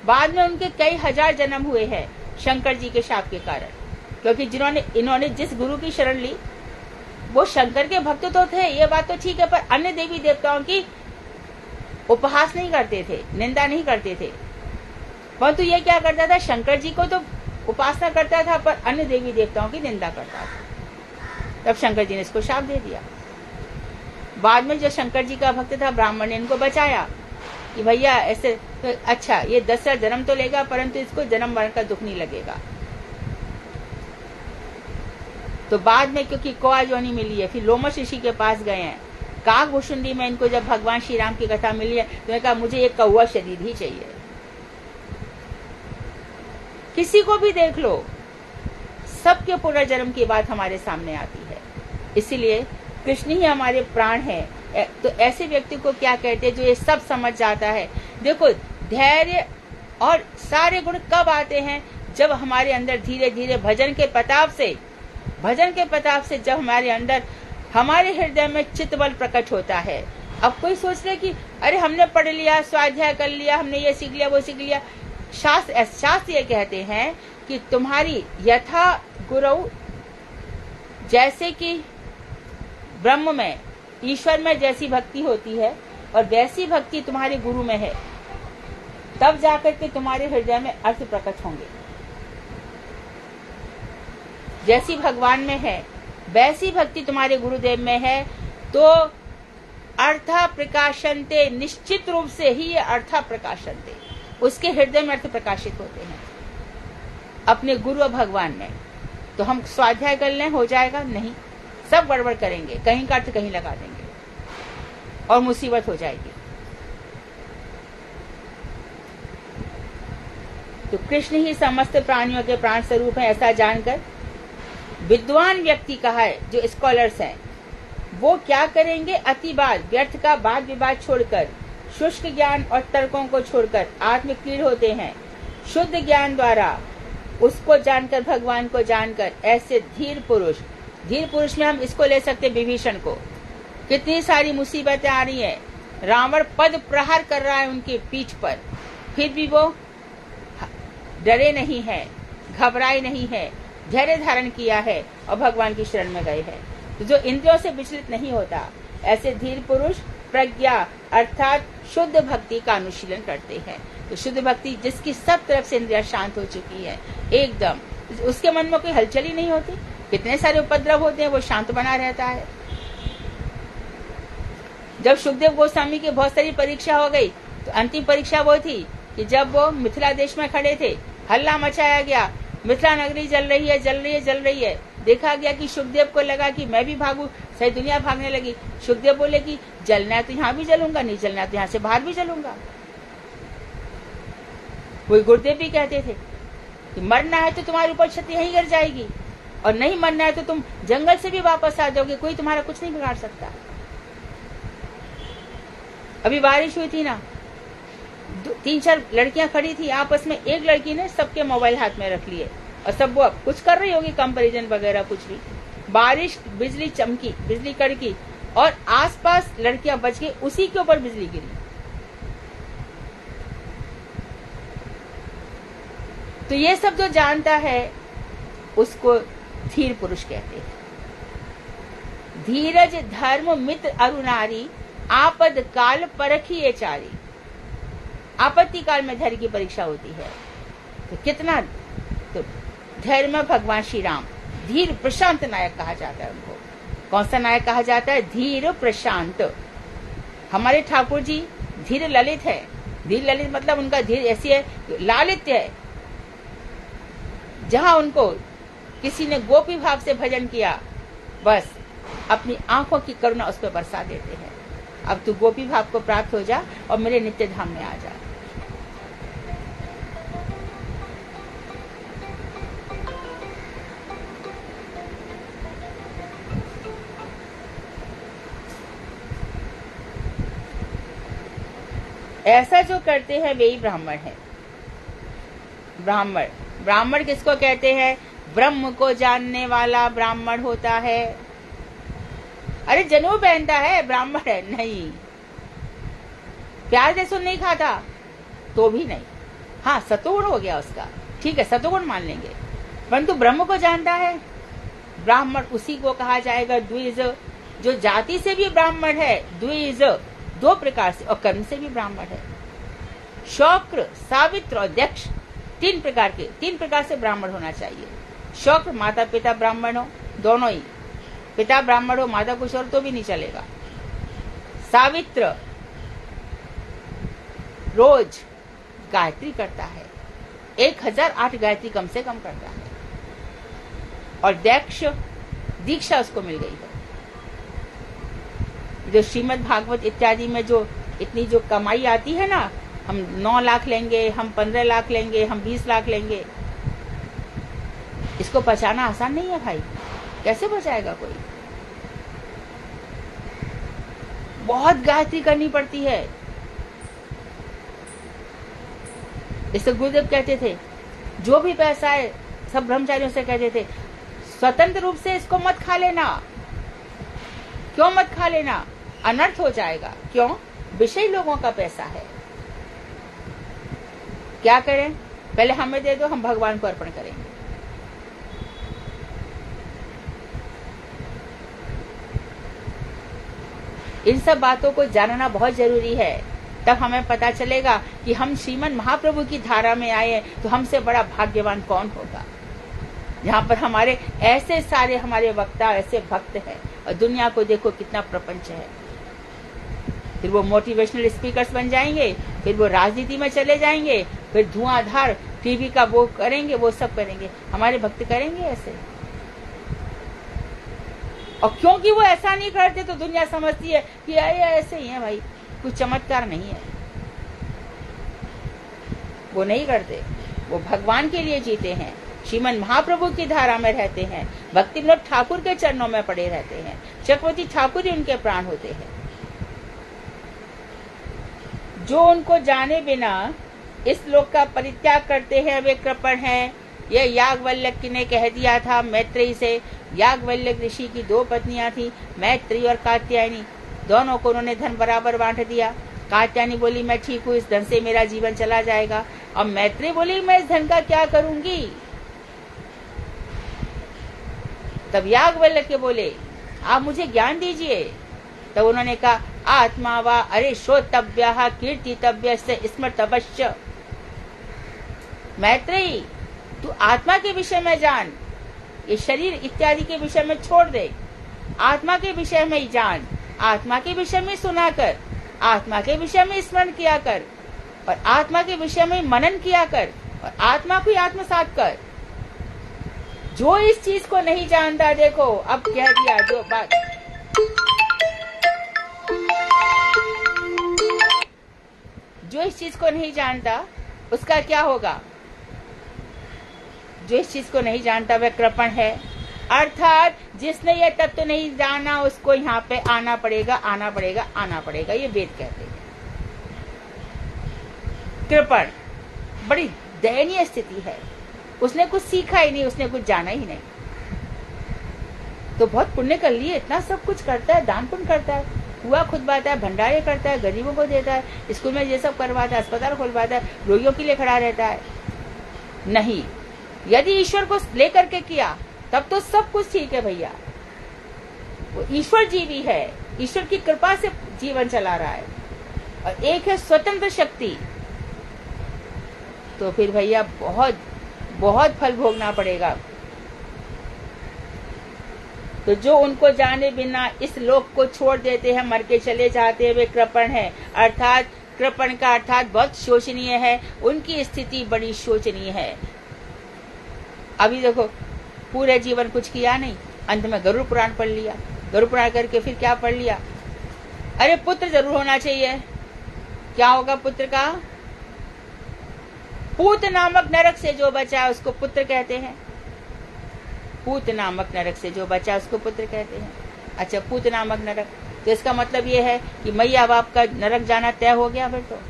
बाद में उनके कई हजार जन्म हुए हैं शंकर जी के शाप के कारण, क्योंकि इन्होंने जिस गुरु की शरण ली वो शंकर के भक्त तो थे, ये बात तो ठीक है, पर अन्य देवी देवताओं की उपहास नहीं करते थे, निंदा नहीं करते थे। परंतु ये क्या करता था, शंकर जी को तो उपासना करता था पर अन्य देवी देवताओं की निंदा करता था। तब शंकर जी ने इसको शाप दे दिया। बाद में जो शंकर जी का भक्त था ब्राह्मण ने इनको बचाया कि भैया ऐसे तो अच्छा, ये 10 जन्म तो लेगा परंतु इसको जन्म मरण का दुख नहीं लगेगा। तो बाद में क्योंकि कोआ योनि मिली है, फिर लोमश ऋषि के पास गए हैं। काकभूषुंडी में इनको जब भगवान श्री राम की कथा मिली है तो कहा मुझे एक कौआ शरीर ही चाहिए। किसी को भी देख लो, सबके पुनर्जन्म की बात हमारे सामने आती है। इसीलिए कृष्ण ही हमारे प्राण है। तो ऐसे व्यक्ति को क्या कहते हैं जो ये सब समझ जाता है। देखो, धैर्य और सारे गुण कब आते हैं, जब हमारे अंदर धीरे धीरे भजन के प्रताप से जब हमारे अंदर, हमारे हृदय में चित्त बल प्रकट होता है। अब कोई सोच रहे कि अरे हमने पढ़ लिया, स्वाध्याय कर लिया, हमने ये सीख लिया, वो सीख लिया। शास्त्र ये कहते हैं कि तुम्हारी यथा गुरु, जैसे कि ब्रह्म में, ईश्वर में जैसी भक्ति होती है और वैसी भक्ति तुम्हारे गुरु में है, तब जाकर के तुम्हारे हृदय में अर्थ प्रकट होंगे। जैसी भगवान में है वैसी भक्ति तुम्हारे गुरुदेव में है, तो अर्था प्रकाशनते, निश्चित रूप से ही ये अर्था प्रकाशनते, उसके हृदय में अर्थ प्रकाशित होते हैं अपने गुरु और भगवान में। तो हम स्वाध्याय कर लें हो जाएगा? नहीं, सब गड़बड़ करेंगे, कहीं का अर्थ कहीं लगा देंगे और मुसीबत हो जाएगी। तो कृष्ण ही समस्त प्राणियों के प्राण स्वरूप है, ऐसा जानकर विद्वान व्यक्ति कहा है, जो स्कॉलर्स हैं, वो क्या करेंगे, अतिवाद, व्यर्थ का वाद विवाद छोड़कर, शुष्क ज्ञान और तर्कों को छोड़कर आत्मक्रीड होते हैं। शुद्ध ज्ञान द्वारा उसको जानकर, भगवान को जानकर, ऐसे धीर पुरुष में हम इसको ले सकते, विभीषण को। कितनी सारी मुसीबतें आ रही है, रावण पद प्रहार कर रहा है उनकी पीठ पर, फिर भी वो डरे नहीं है, घबराए नहीं है, धैर्य धारण किया है और भगवान की शरण में गए हैं। तो जो इंद्रियों से विचलित नहीं होता, ऐसे धीर पुरुष प्रज्ञा अर्थात शुद्ध भक्ति का अनुशीलन करते हैं। तो शुद्ध भक्ति जिसकी सब तरफ से इंद्रियां शांत हो चुकी है, एकदम उसके मन में कोई हलचल ही नहीं होती, कितने सारे उपद्रव होते हैं, वो शांत बना रहता है। जब सुखदेव गोस्वामी की बहुत सारी परीक्षा हो गई, तो अंतिम परीक्षा वो थी कि जब वो मिथिला देश में खड़े थे, हल्ला मचाया गया, मिथिला नगरी जल रही है। देखा गया कि सुखदेव को लगा कि मैं भी भागू, सारी दुनिया भागने लगी। सुखदेव बोले कि जलना है तो यहाँ भी जलूंगा, नहीं जलना है तो यहाँ से बाहर भी जलूंगा। वही गुरुदेव भी कहते थे कि मरना है तो तुम्हारे ऊपर छत यहीं गिर जाएगी, और नहीं मरना है तो तुम जंगल से भी वापस आ जाओगे, कोई तुम्हारा कुछ नहीं बिगाड़ सकता। अभी बारिश हुई थी ना, 3-4 लड़कियां खड़ी थी आपस में, एक लड़की ने सबके मोबाइल हाथ में रख लिए और सब वो कुछ कर रही होगी, कंपैरिजन वगैरह कुछ भी। बारिश, बिजली चमकी, बिजली कड़की और आसपास लड़कियां बच गई, उसी के ऊपर बिजली गिरी। तो ये सब जो जानता है उसको धीर पुरुष कहते हैं। धीरज धर्म मित्र अरुणारी, आपद काल परखिए चारी। आपत्ति काल में धैर्य की परीक्षा होती है। तो कितना, तो धैर्य में भगवान श्री राम धीर प्रशांत नायक कहा जाता है उनको। कौन सा नायक कहा जाता है? धीर प्रशांत। हमारे ठाकुर जी धीर ललित है। धीर ललित मतलब उनका धीर ऐसी है, लालित्य है। जहां उनको किसी ने गोपी भाव से भजन किया, बस अपनी आंखों की करुणा उस पर बरसा देते हैं। अब तू गोपी भाव को प्राप्त हो जा और मेरे नित्य धाम में आ जा। ऐसा जो करते हैं वे ही ब्राह्मण है। ब्राह्मण, ब्राह्मण किसको कहते हैं? ब्रह्म को जानने वाला ब्राह्मण होता है। अरे जनेऊ पहनता है, ब्राह्मण है? नहीं। प्याज लहसुन नहीं खाता तो भी नहीं। हाँ, सतोगुण हो गया उसका, ठीक है, सतोगुण मान लेंगे, परंतु ब्रह्म को जानता है। ब्राह्मण उसी को कहा जाएगा द्विज। जो जाति से भी ब्राह्मण है, द्विज, दो प्रकार से, और कर्म से भी ब्राह्मण है। शौक्र, सावित्र और दक्ष, तीन प्रकार से ब्राह्मण होना चाहिए। शौक्र माता पिता ब्राह्मण हो, दोनों ही, पिता ब्राह्मण हो माता कुछ और तो भी नहीं चलेगा। सावित्र रोज गायत्री करता है, 1008 गायत्री कम से कम करता है। और दक्ष, दीक्षा उसको मिल गई है। जो श्रीमद् भागवत इत्यादि में जो इतनी जो कमाई आती है ना, हम 9 लाख लेंगे, हम 15 लाख लेंगे, हम 20 लाख लेंगे, इसको बचाना आसान नहीं है भाई। कैसे बचाएगा कोई? बहुत गायत्री करनी पड़ती है। इससे गुरुदेव कहते थे, जो भी पैसा है सब ब्रह्मचारियों से कहते थे, स्वतंत्र रूप से इसको मत खा लेना। क्यों मत खा लेना? अनर्थ हो जाएगा। क्यों? विषयी लोगों का पैसा है। क्या करें? पहले हमें दे दो, हम भगवान को अर्पण करेंगे। इन सब बातों को जानना बहुत जरूरी है। तब हमें पता चलेगा कि हम श्रीमन महाप्रभु की धारा में आए तो हमसे बड़ा भाग्यवान कौन होगा, जहाँ पर हमारे ऐसे सारे हमारे वक्ता, ऐसे भक्त हैं। और दुनिया को देखो कितना प्रपंच है। फिर वो मोटिवेशनल स्पीकर्स बन जाएंगे, फिर वो राजनीति में चले जाएंगे, फिर धुआंधार टीवी का वो करेंगे, वो सब करेंगे। हमारे भक्त करेंगे ऐसे? और क्योंकि वो ऐसा नहीं करते तो दुनिया समझती है कि ये ऐसे ही है भाई, कुछ चमत्कार नहीं है। वो नहीं करते, वो भगवान के लिए जीते हैं, श्रीमन महाप्रभु की धारा में रहते हैं, भक्ति विनोद ठाकुर के चरणों में पड़े रहते हैं। चक्रवर्ती ठाकुर ही उनके प्राण होते हैं। जो उनको जाने बिना इस लोक का परित्याग करते हैं वे कृपण हैं। यह याज्ञवल्क्य ने कह दिया था मैत्रेयी से। याज्ञवल्क्य ऋषि की 2 पत्नियां थी, मैत्रेयी और कात्यायनी। दोनों को उन्होंने धन बराबर बांट दिया। कात्यायनी बोली मैं ठीक हूँ, इस धन से मेरा जीवन चला जाएगा। और मैत्रेयी बोली मैं इस धन का क्या करूंगी। तब याज्ञवल्क्य बोले आप मुझे ज्ञान दीजिए। तब उन्होंने कहा आत्मा वा अरे श्रोतव्य कीर्तितव्य स्मर्तव्य। मैत्रेयी तू आत्मा के विषय में जान, ये शरीर इत्यादि के विषय में छोड़ दे, आत्मा के विषय में ही जान, आत्मा के विषय में सुना कर, आत्मा के विषय में स्मरण किया कर, और आत्मा के विषय में मनन किया कर, और आत्मा को आत्मसात कर। जो इस चीज को नहीं जानता, देखो अब कह दिया जो बात, जो इस चीज को नहीं जानता उसका क्या होगा? जो इस चीज को नहीं जानता वह कृपण है। अर्थात जिसने यह तत्व नहीं जाना उसको यहाँ पे आना पड़ेगा, आना पड़ेगा, आना पड़ेगा। ये वेद कहते हैं। कृपण बड़ी दयनीय स्थिति है। उसने कुछ सीखा ही नहीं, उसने कुछ जाना ही नहीं। तो बहुत पुण्य कर लिए, इतना सब कुछ करता है, दान पुण्य करता है, कुआ खुदवाता है, भंडारे करता है, गरीबों को देता है, स्कूल में ये सब करवाता है, अस्पताल खुलवाता है, रोगियों के लिए खड़ा रहता है। नहीं। यदि ईश्वर को लेकर के किया तब तो सब कुछ ठीक है भैया। वो ईश्वर जीवी है, ईश्वर की कृपा से जीवन चला रहा है, और एक है स्वतंत्र शक्ति। तो फिर भैया बहुत बहुत फल भोगना पड़ेगा। तो जो उनको जाने बिना इस लोक को छोड़ देते हैं, मर के चले जाते हैं, वे कृपण है। अर्थात कृपण का अर्थात बहुत शोचनीय है, उनकी स्थिति बड़ी शोचनीय है। अभी देखो, पूरे जीवन कुछ किया नहीं, अंत में गरुड़ पुराण पढ़ लिया। गरुड़ पुराण करके फिर क्या पढ़ लिया? अरे पुत्र जरूर होना चाहिए। क्या होगा पुत्र का? पूत नामक नरक से जो बचा उसको पुत्र कहते हैं। पूत नामक नरक से जो बचा उसको पुत्र कहते हैं। अच्छा, पूत नामक नरक, तो इसका मतलब ये है कि मैया बाप का नरक जाना तय हो गया फिर तो।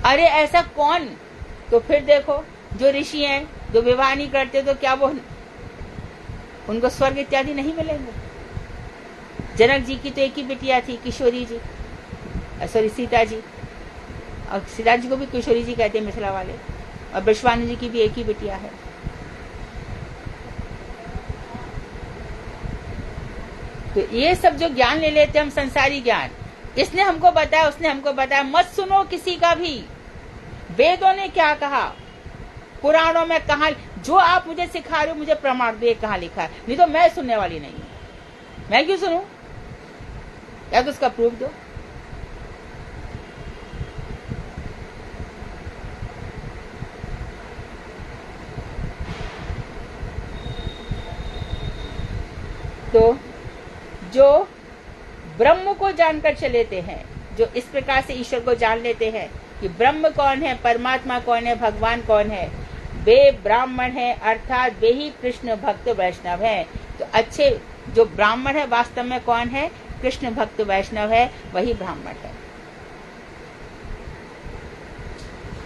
अरे ऐसा कौन? तो फिर देखो, जो ऋषि हैं जो विवाह नहीं करते, तो क्या वो उनको स्वर्ग इत्यादि नहीं मिलेंगे? जनक जी की तो एक ही बिटिया थी, किशोरी जी, सॉरी सीता जी। और सीता जी को भी किशोरी जी कहते हैं मिथिला वाले। और विश्वानु जी की भी एक ही बिटिया है। तो ये सब जो ज्ञान ले लेते हम, संसारी ज्ञान, इसने हमको बताया, उसने हमको बताया, मत सुनो किसी का भी। वेदों ने क्या कहा, पुराणों में कहा, जो आप मुझे सिखा रहे हो मुझे प्रमाण दो, कहाँ लिखा है, नहीं तो मैं सुनने वाली नहीं हूं। मैं क्यों सुनूं? या तो उसका प्रूफ दो। तो जो ब्रह्म को जानकर चलेते हैं, जो इस प्रकार से ईश्वर को जान लेते हैं कि ब्रह्म कौन है, परमात्मा कौन है, भगवान कौन है, वे ब्राह्मण है, अर्थात वे ही कृष्ण भक्त वैष्णव है। तो अच्छे जो ब्राह्मण है वास्तव में कौन है? कृष्ण भक्त वैष्णव है, वही ब्राह्मण है।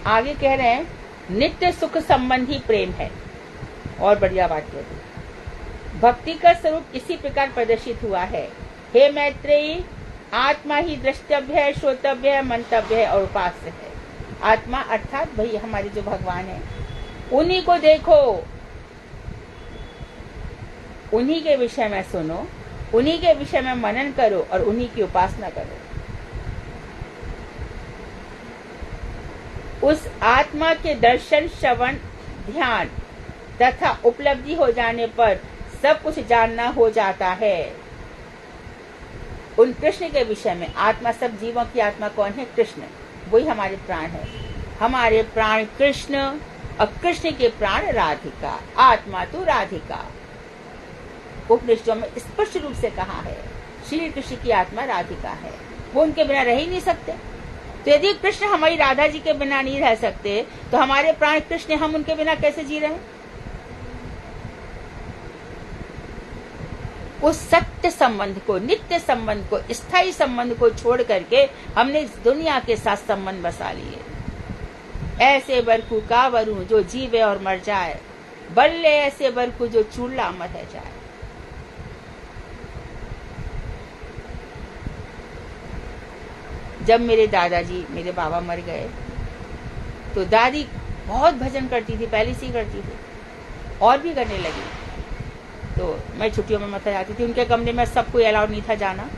आगे कह रहे हैं, नित्य सुख संबंधी प्रेम है। और बढ़िया बात कहते हैं, भक्ति का स्वरूप इसी प्रकार प्रदर्शित हुआ है। हे मैत्रेयी, आत्मा ही द्रष्टव्य है, श्रोतव्य है, मंतव्य है और उपास्य है। आत्मा अर्थात वही हमारे जो भगवान है, उन्हीं को देखो, उन्हीं के विषय में सुनो, उन्हीं के विषय में मनन करो और उन्हीं की उपासना करो। उस आत्मा के दर्शन, श्रवण, ध्यान तथा उपलब्धि हो जाने पर सब कुछ जानना हो जाता है। उन कृष्ण के विषय में, आत्मा, सब जीवों की आत्मा कौन है? कृष्ण, वही हमारे प्राण है। हमारे प्राण कृष्ण और कृष्ण के प्राण राधिका, आत्मा तो राधिका। उपनिषदों में स्पष्ट रूप से कहा है, श्री कृष्ण की आत्मा राधिका है, वो उनके बिना रह ही नहीं सकते। तो यदि कृष्ण हमारी राधा जी के बिना नहीं रह सकते, तो हमारे प्राण कृष्ण, हम उनके बिना कैसे जी रहे हैं? उस सत्य संबंध को, नित्य संबंध को, स्थायी संबंध को छोड़ करके हमने इस दुनिया के साथ संबंध बसा लिए। ऐसे बरकू का वरू जो जीवे और मर जाए, बल्ले ऐसे बरकू जो चूल्हा मत है जाए। जब मेरे दादाजी, मेरे बाबा मर गए, तो दादी बहुत भजन करती थी, पहले से ही करती थी और भी करने लगी। तो मैं छुट्टियों में मत जाती थी, उनके कमरे में सबको अलाउड नहीं था जाना,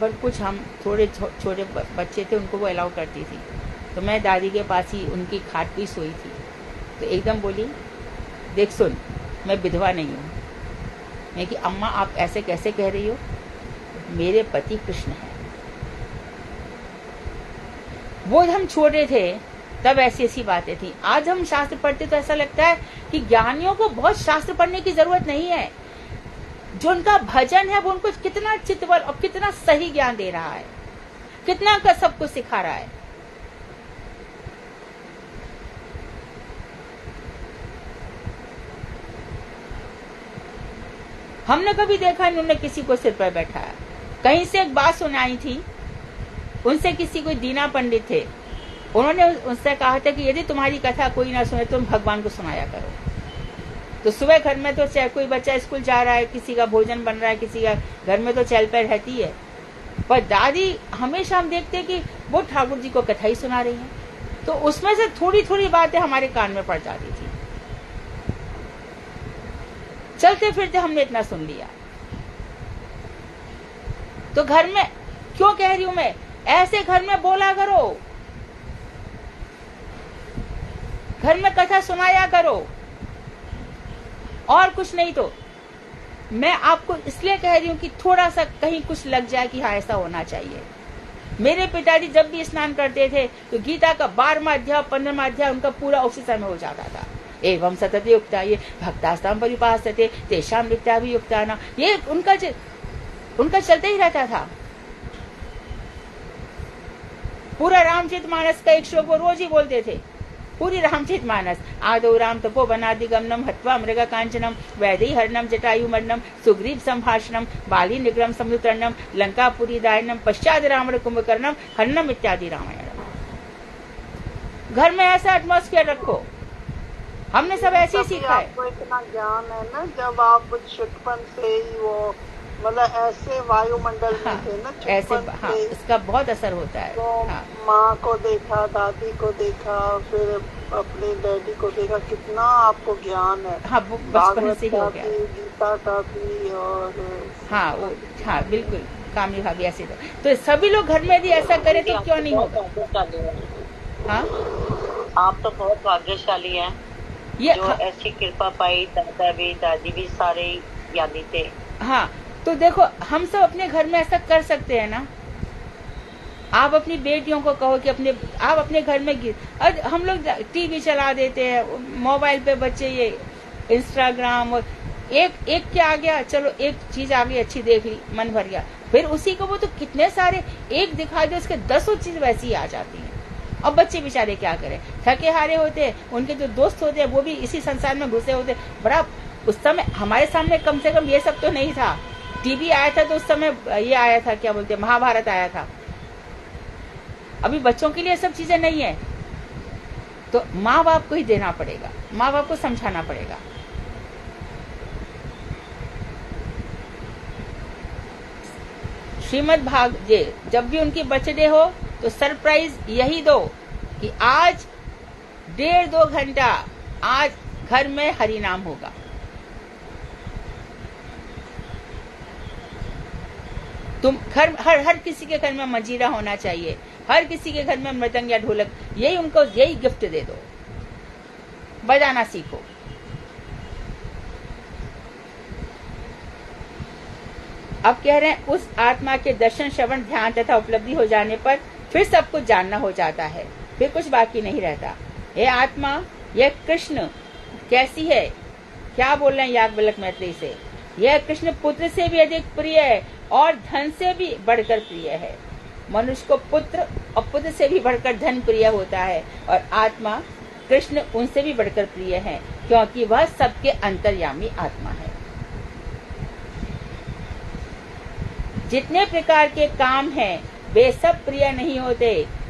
पर कुछ हम थोड़े छोटे बच्चे थे उनको वो अलाउ करती थी। तो मैं दादी के पास ही उनकी खाट पे सोई थी। तो एकदम बोली, देख सुन, मैं विधवा नहीं हूँ। मैं कि अम्मा आप ऐसे कैसे कह रही हो, मेरे पति कृष्ण है। वो हम छोटे थे तब ऐसी ऐसी बातें थी। आज हम शास्त्र पढ़ते तो ऐसा लगता है कि ज्ञानियों को बहुत शास्त्र पढ़ने की जरूरत नहीं है। जो उनका भजन है वो उनको कितना चित्तवर और कितना सही ज्ञान दे रहा है, कितना का सब कुछ सिखा रहा है। हमने कभी देखा नहीं उन्होंने किसी को सिर पर बैठाया। कहीं से एक बात सुनाई थी, उनसे किसी कोई दीना पंडित थे, उन्होंने उनसे कहा था कि यदि तुम्हारी कथा कोई ना सुने तुम भगवान को सुनाया करो। तो सुबह घर में तो चाहे कोई बच्चा स्कूल जा रहा है, किसी का भोजन बन रहा है, किसी का घर में तो चहल पहल रहती है। पर दादी हमेशा हम देखते हैं कि वो ठाकुर जी को कथा ही सुना रही हैं, तो उसमें से थोड़ी थोड़ी बातें हमारे कान में पड़ जाती थी। चलते फिरते हमने इतना सुन लिया। तो घर में क्यों कह रही हूं मैं, ऐसे घर में बोला करो, घर में कथा सुनाया करो, और कुछ नहीं। तो मैं आपको इसलिए कह रही हूं कि थोड़ा सा कहीं कुछ लग जाए कि हाँ ऐसा होना चाहिए। मेरे पिताजी जब भी स्नान करते थे तो गीता का 12वां अध्याय 15वां अध्याय उनका पूरा उसी समय हो जाता था। एवं सतत युक्ता ये भक्तास्ताम परिपासते तेषां नित्याभियुक्ता ना, ये उनका चलते ही रहता था। पूरा रामचरितमानस का एक श्लोक वो रोज ही बोलते थे, पूरी रामचरितमानस। आदौ राम तपो वनादिगमनम हत्वा मृग कांचनम वैदेही हरणम जटायुमर्णम सुग्रीव संभाषणम बाली निग्रम समुद्रणम लंकापुरी दायनम पश्चात रावण कुंभकर्णम हरणम इत्यादि रामायणम। घर में ऐसा एटमॉस्फेयर रखो, हमने सब ऐसे ही सीखा है। आपको इतना ज्ञान है ना, जब आप बचपन से ही वो मतलब ऐसे वायुमंडल में थे ना, ऐसे हाँ, इसका बहुत असर होता है। तो हाँ, माँ को देखा, दादी को देखा, फिर अपने डैडी को देखा, कितना आपको ज्ञान है। हाँ, वो बचपन से ही हो गया। गीता का भी और हाँ वो हाँ बिल्कुल, कामनी भाभी ऐसे तो सभी लोग घर में भी ऐसा करें तो क्यों नहीं होगा। हाँ, आप तो बहुत भाग्यशाली हैं ये जो ऐसी कृपा पाई। दादा भी दादी भी सारे यादी थे। हाँ, तो देखो हम सब अपने घर में ऐसा कर सकते हैं ना। आप अपनी बेटियों को कहो कि आप अपने घर में हम लोग टीवी चला देते हैं, मोबाइल पे बच्चे ये इंस्टाग्राम और एक क्या आ गया, चलो एक चीज आ गई अच्छी देख ली, मन भर गया, फिर उसी को वो तो कितने सारे एक दिखा दो उसके 10 चीज वैसी ही आ जाती हैं। अब बच्चे बेचारे क्या करें, थके हारे होते हैं, उनके जो दोस्त होते हैं वो भी इसी संसार में घुसे होते। बड़ा उस समय हमारे सामने कम से कम ये सब तो नहीं था। टीवी आया था तो उस समय ये आया था, क्या बोलते हैं, महाभारत आया था। अभी बच्चों के लिए सब चीजें नहीं है, तो माँ बाप को ही देना पड़ेगा, माँ बाप को समझाना पड़ेगा। श्रीमद् भागवत जब भी उनकी बर्थडे हो तो सरप्राइज यही दो कि आज 1.5-2 घंटा आज घर में हरि नाम होगा। तुम घर हर किसी के घर में मंजीरा होना चाहिए, हर किसी के घर में मृदंग या ढोलक, यही उनको यही गिफ्ट दे दो, बजाना सीखो। अब कह रहे हैं उस आत्मा के दर्शन श्रवण ध्यान तथा उपलब्धि हो जाने पर फिर सब कुछ जानना हो जाता है, फिर कुछ बाकी नहीं रहता। ये आत्मा, यह कृष्ण कैसी है, क्या बोल रहे हैं याज्ञवल्क्य मैत्रेयी से, यह कृष्ण पुत्र से भी अधिक प्रिय है और धन से भी बढ़कर प्रिय है। मनुष्य को पुत्र और पुत्र से भी बढ़कर धन प्रिय होता है, और आत्मा कृष्ण उनसे भी बढ़कर प्रिय है, क्योंकि वह सबके अंतर्यामी आत्मा है। जितने प्रकार के काम हैं वे सब प्रिय नहीं होते।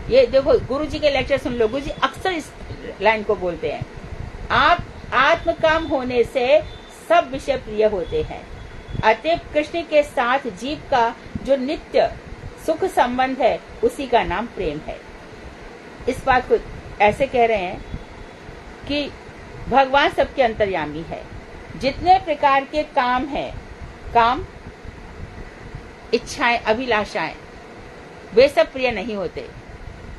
ये देखो गुरु जी के लेक्चर सुन लो, गुरु जी अक्सर इस लाइन को बोलते हैं, आप आत्म काम होने से सब विषय प्रिय होते हैं। अतएव कृष्ण के साथ जीव का जो नित्य सुख संबंध है उसी का नाम प्रेम है। इस बात को ऐसे कह रहे हैं कि भगवान सबके अंतर्यामी है। जितने प्रकार के काम हैं, काम, इच्छाएं, अभिलाषाएं, वे सब प्रिय नहीं होते।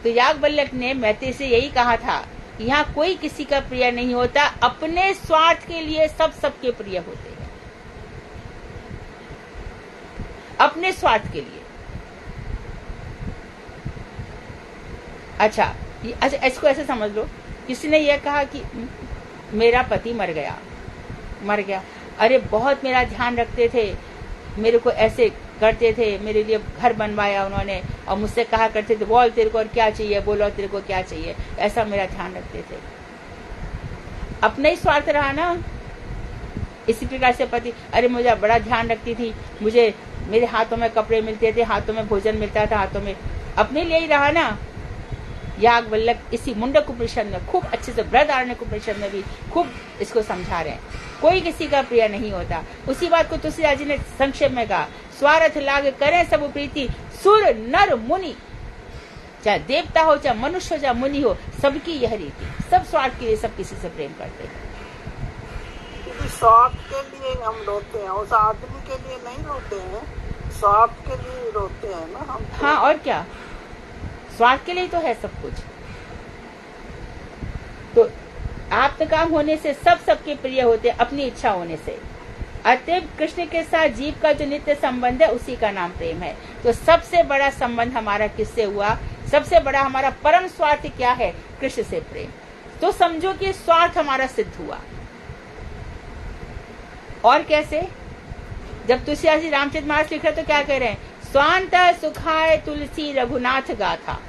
तो याज्ञवल्क्य ने मैत्रेयी से यही कहा था कि यहाँ कोई किसी का प्रिय नहीं होता, अपने स्वार्थ के लिए सब सबके प्रिय होते हैं, अपने स्वार्थ के लिए। अच्छा, इसको ऐसे समझ लो, किसी ने यह कहा कि मेरा पति मर गया, अरे बहुत मेरा ध्यान रखते थे, मेरे को ऐसे करते थे, मेरे लिए घर बनवाया उन्होंने और मुझसे कहा करते थे बोल तेरे को और क्या चाहिए, बोलो तेरे को क्या चाहिए, ऐसा मेरा ध्यान रखते थे। अपना ही स्वार्थ रहा ना। इसी प्रकार से पति, अरे मुझे बड़ा ध्यान रखती थी, मुझे मेरे हाथों में कपड़े मिलते थे, हाथों में भोजन मिलता था, हाथों में, अपने लिए ही रहा ना। याज्ञवल्क्य इसी मुंडक उपनिषद में खूब अच्छे से, बृहदारण्यक उपनिषद में भी खूब इसको समझा रहे हैं, कोई किसी का प्रिय नहीं होता। उसी बात को तुलसीदास जी ने संक्षेप में कहा, स्वार्थ लाग करें सब प्रीति, सुर नर मुनि, चाहे देवता हो, चाहे मनुष्य हो, चाहे मुनि हो, सबकी यह रीति, सब स्वार्थ के लिए सब किसी से प्रेम करते हैं। स्वार्थ के लिए हम रोते हैं, उस आदमी के लिए नहीं रोते हैं, स्वार्थ के लिए रोते हैं ना हम। हाँ, और क्या, स्वार्थ के लिए तो है सब कुछ। तो आत्मकाम होने से सब सबके प्रिय होते, अपनी इच्छा होने से। अतएव कृष्ण के साथ जीव का जो नित्य संबंध है उसी का नाम प्रेम है। तो सबसे बड़ा संबंध हमारा किससे हुआ? सबसे बड़ा हमारा परम स्वार्थ क्या है? कृष्ण से प्रेम। तो समझो कि स्वार्थ हमारा सिद्ध हुआ। और कैसे? जब तुलसीदास जी रामचरितमानस लिख रहे तो क्या कह रहे हैं? स्वांत सुखाय तुलसी रघुनाथ गाथा।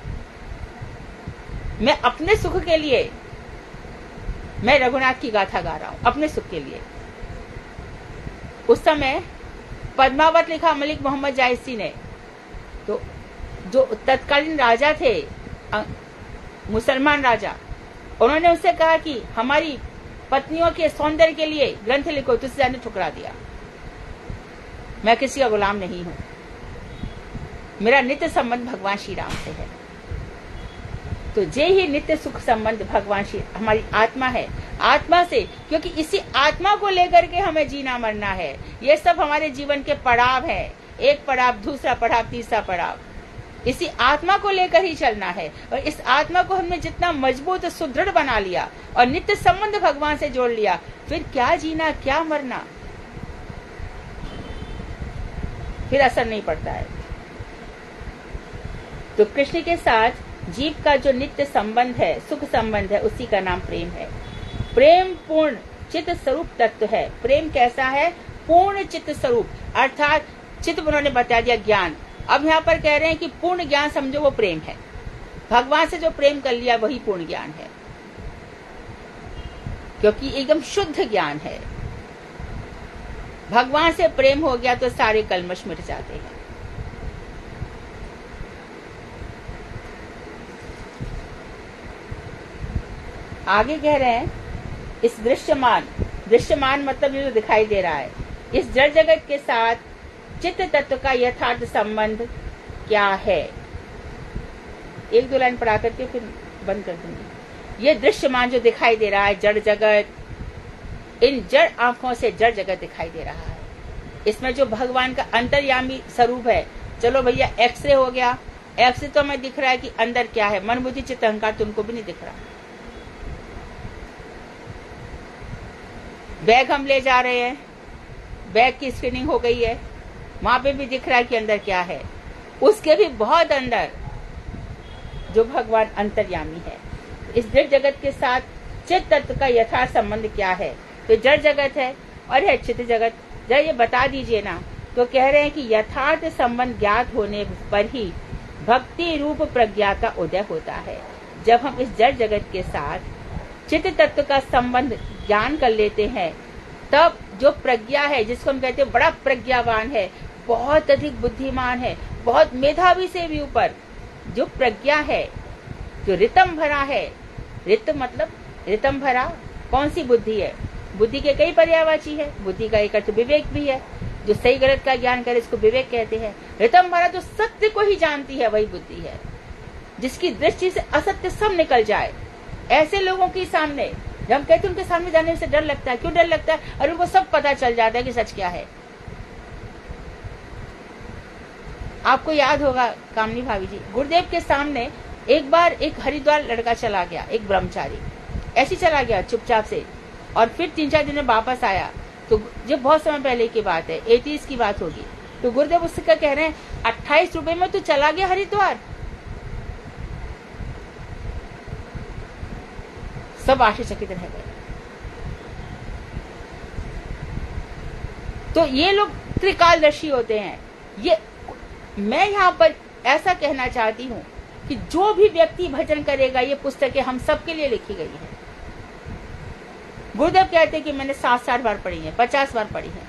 मैं अपने सुख के लिए मैं रघुनाथ की गाथा गा रहा हूं, अपने सुख के लिए। उस समय पद्मावत लिखा मलिक मोहम्मद जायसी ने, तो जो तत्कालीन राजा थे, मुसलमान राजा, उन्होंने उससे कहा कि हमारी पत्नियों के सौंदर्य के लिए ग्रंथ लिखो। तुलसीदास ने ठुकरा दिया, मैं किसी का गुलाम नहीं हूं, मेरा नित्य संबंध भगवान श्री राम से है। तो ये ही नित्य सुख संबंध भगवान श्री हमारी आत्मा है, आत्मा से, क्योंकि इसी आत्मा को लेकर के हमें जीना मरना है। ये सब हमारे जीवन के पड़ाव है, एक पड़ाव, दूसरा पड़ाव, तीसरा पड़ाव, इसी आत्मा को लेकर ही चलना है। और इस आत्मा को हमने जितना मजबूत सुदृढ़ बना लिया और नित्य संबंध भगवान से जोड़ लिया, फिर क्या जीना क्या मरना, फिर असर नहीं पड़ता है। तो कृष्ण के साथ जीव का जो नित्य संबंध है, सुख संबंध है, उसी का नाम प्रेम है। प्रेम पूर्ण चित्त स्वरूप तत्व है। प्रेम कैसा है? पूर्ण चित्त स्वरूप, अर्थात चित्त उन्होंने बता दिया ज्ञान। अब यहाँ पर कह रहे हैं कि पूर्ण ज्ञान समझो वो प्रेम है। भगवान से जो प्रेम कर लिया वही पूर्ण ज्ञान है, क्योंकि एकदम शुद्ध ज्ञान है। भगवान से प्रेम हो गया तो सारे कलमश मिट जाते हैं। आगे कह रहे हैं इस दृश्यमान मतलब ये जो दिखाई दे रहा है, इस जड़ जगत के साथ चित्त तत्व का यथार्थ संबंध क्या है? एक दो लाइन पढ़ा करके फिर बंद कर दूंगी। ये दृश्यमान जो दिखाई दे रहा है, जड़ जगत, इन जड़ आंखों से जड़ जगत दिखाई दे रहा है। इसमें जो भगवान का अंतर्यामी स्वरूप है, चलो भैया एक्सरे हो गया, एक्सरे तो हमें दिख रहा है कि अंदर क्या है, मन बुद्धि चित्त अहंकार तुमको भी नहीं दिख रहा। बैग हम ले जा रहे हैं, बैग की स्क्रीनिंग हो गई है, वहां पे भी दिख रहा है कि अंदर क्या है। उसके भी बहुत अंदर जो भगवान अंतर्यामी है। इस जड़ जगत के साथ चित्त तत्व का यथार्थ संबंध क्या है? तो जड़ जगत है और है चित्त जगत। जरा ये बता दीजिए ना। तो कह रहे हैं कि यथार्थ संबंध ज्ञात होने पर ही भक्ति रूप प्रज्ञा का उदय होता है। जब हम इस जड़ जगत के साथ चित्त तत्व का संबंध ज्ञान कर लेते हैं, तब जो प्रज्ञा है, जिसको हम कहते हैं बड़ा प्रज्ञावान है, बहुत अधिक बुद्धिमान है, बहुत मेधावी से भी ऊपर जो प्रज्ञा है, जो रितम भरा है, रित मतलब रितम भरा, कौन सी बुद्धि है? बुद्धि के कई पर्यायवाची है। बुद्धि का एक अर्थ विवेक भी है, जो सही गलत का ज्ञान करे इसको विवेक कहते हैं। रितम भरा जो सत्य को ही जानती है वही बुद्धि है, जिसकी दृष्टि से असत्य सब निकल जाए। ऐसे लोगों के सामने जब हम कहते हैं उनके सामने जाने से डर लगता है। क्यों डर लगता है? और उनको सब पता चल जाता है कि सच क्या है। आपको याद होगा कामनी भाभी जी, गुरुदेव के सामने एक बार एक हरिद्वार लड़का चला गया, एक ब्रह्मचारी ऐसे चला गया चुपचाप से, और फिर 3-4 दिन में वापस आया। तो जब बहुत समय पहले की बात है, 80s की बात होगी, तो गुरुदेव उससे क्या कह रहे हैं, 28 रुपए में तू चला गया हरिद्वार। सब आश्चर्यचकित रह गए। तो ये लोग त्रिकालदर्शी होते हैं। ये मैं यहाँ पर ऐसा कहना चाहती हूँ कि जो भी व्यक्ति भजन करेगा, ये पुस्तकें हम सबके लिए लिखी गई है। गुरुदेव कहते हैं कि मैंने 7-8 बार पढ़ी है, 50 बार पढ़ी है,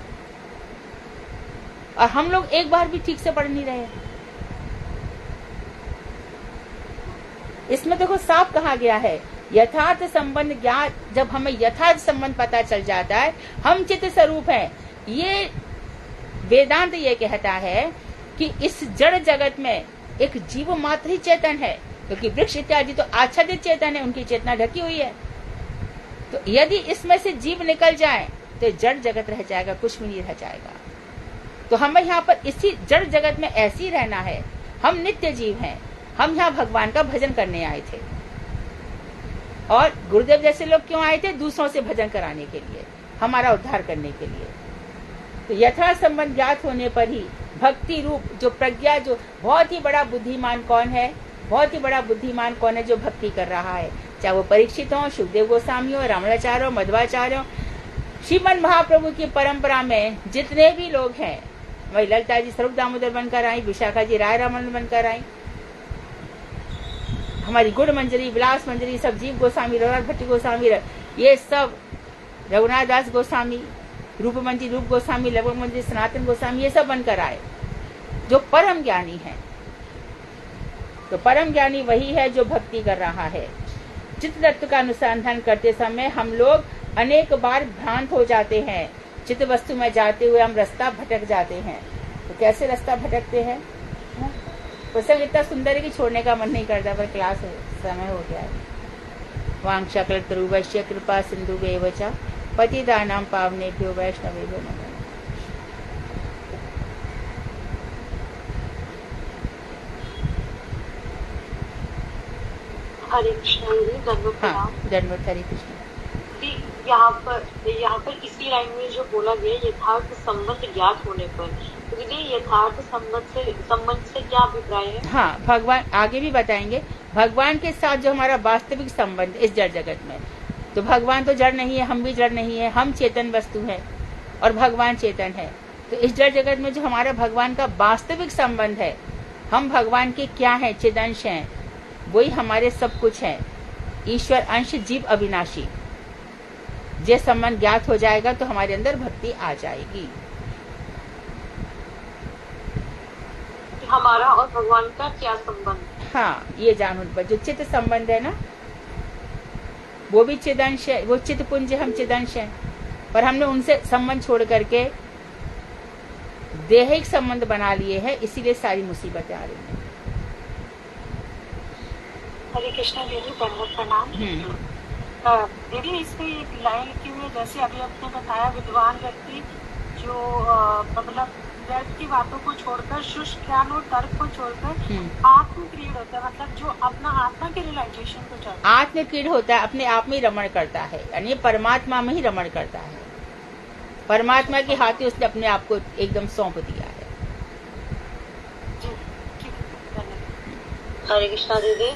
और हम लोग एक बार भी ठीक से पढ़ नहीं रहे। इसमें देखो साफ कहा गया है, यथार्थ संबंध ज्ञान। जब हमें यथार्थ संबंध पता चल जाता है, हम चित्त स्वरूप हैं। ये वेदांत ये कहता है कि इस जड़ जगत में एक जीव मात्र ही चेतन है, क्योंकि वृक्ष इत्यादि तो आच्छादित चेतन है, उनकी चेतना ढकी हुई है। तो यदि इसमें से जीव निकल जाए तो जड़ जगत रह जाएगा, कुछ भी नहीं रह जाएगा। तो हमें यहाँ पर इसी जड़ जगत में ऐसे ही रहना है। हम नित्य जीव हैं, हम यहाँ भगवान का भजन करने आए थे। और गुरुदेव जैसे लोग क्यों आए थे? दूसरों से भजन कराने के लिए, हमारा उद्धार करने के लिए। तो यथार्थ संबंध ज्ञात होने पर ही भक्ति रूप जो प्रज्ञा, जो बहुत ही बड़ा बुद्धिमान कौन है, बहुत ही बड़ा बुद्धिमान कौन है जो भक्ति कर रहा है, चाहे वो परीक्षित हो, सुखदेव गोस्वामी हो, रमणाचार्य हो, मध्वाचार्य हो, श्रीमन महाप्रभु की परंपरा में जितने भी लोग हैं, वही ललिता जी स्वरूप दामोदर बनकर आई, विशाखा जी राय रमन बनकर आई, हमारी गुड़ मंजरी, विलास मंजरी, सब जीव गोस्वामी, रघुनाथ भट्टी गोस्वामी, ये सब रघुनाथ दास गोस्वामी, रूप मंजरी रूप गोस्वामी, लगभग मंजरी सनातन गोस्वामी, ये सब बनकर आए जो परम ज्ञानी है। तो परम ज्ञानी वही है जो भक्ति कर रहा है। चित्त तत्व का अनुसंधान करते समय हम लोग अनेक बार भ्रांत हो जाते हैं। चित्त वस्तु में जाते हुए हम रास्ता भटक जाते हैं। तो कैसे रास्ता भटकते हैं? प्रसंग इतना सुंदर है कि छोड़ने का मन नहीं करता, पर क्लास समय हो गया है। वांछा कल्पतरुवश्य कृपा सिंधुभ्येव च पतितानां पावनेभ्यो वैष्णवेभ्यो नमः। हरे कृष्ण जी, दंडवत प्रणाम। दंडवत हरे कृष्ण। यहाँ पर इसी लाइन में जो बोला गया यथार्थ संबंध ज्ञात होने पर, तो दीदी यथार्थ संबंध से क्या अभिप्राय है? हाँ, भगवान आगे भी बताएंगे। भगवान के साथ जो हमारा वास्तविक संबंध इस जड़ जगत में, तो भगवान तो जड़ नहीं है, हम भी जड़ नहीं है, हम चेतन वस्तु है और भगवान चेतन है। तो इस जड़ जगत में जो हमारा भगवान का वास्तविक संबंध है, हम भगवान के क्या है? चिदंश हैं, वही हमारे सब कुछ है। ईश्वर अंश, जीव अविनाशी, ये संबंध ज्ञात हो जाएगा तो हमारे अंदर भक्ति आ जाएगी। हमारा और भगवान का क्या संबंध? हाँ, ये जानने पर जो चित्त संबंध है ना, वो भी चिदंश है, वो चित्त पुंज, हम चिदंश हैं, पर हमने उनसे संबंध छोड़ करके देहिक संबंध बना लिए हैं, इसीलिए सारी मुसीबतें आ रही हैं। हरे कृष्ण दीदी, दंडवत प्रणाम। दीदी, इसमें एक लाइन लिखी हुई है, जैसे अभी आपने बताया, विद्वान व्यक्ति जो मतलब व्यर्थ की बातों को छोड़कर, शुष्क ज्ञान और तर्क को छोड़कर आत्मक्रीड होता है, मतलब जो अपना आत्मा के रियलाइजेशन को चाहता है, आत्मक्रीड होता है, अपने आप में रमण करता है, यानी परमात्मा में ही रमण करता है। परमात्मा के हाथ ही उसने अपने आप को एकदम सौंप दिया है। हरे कृष्णा दीदी।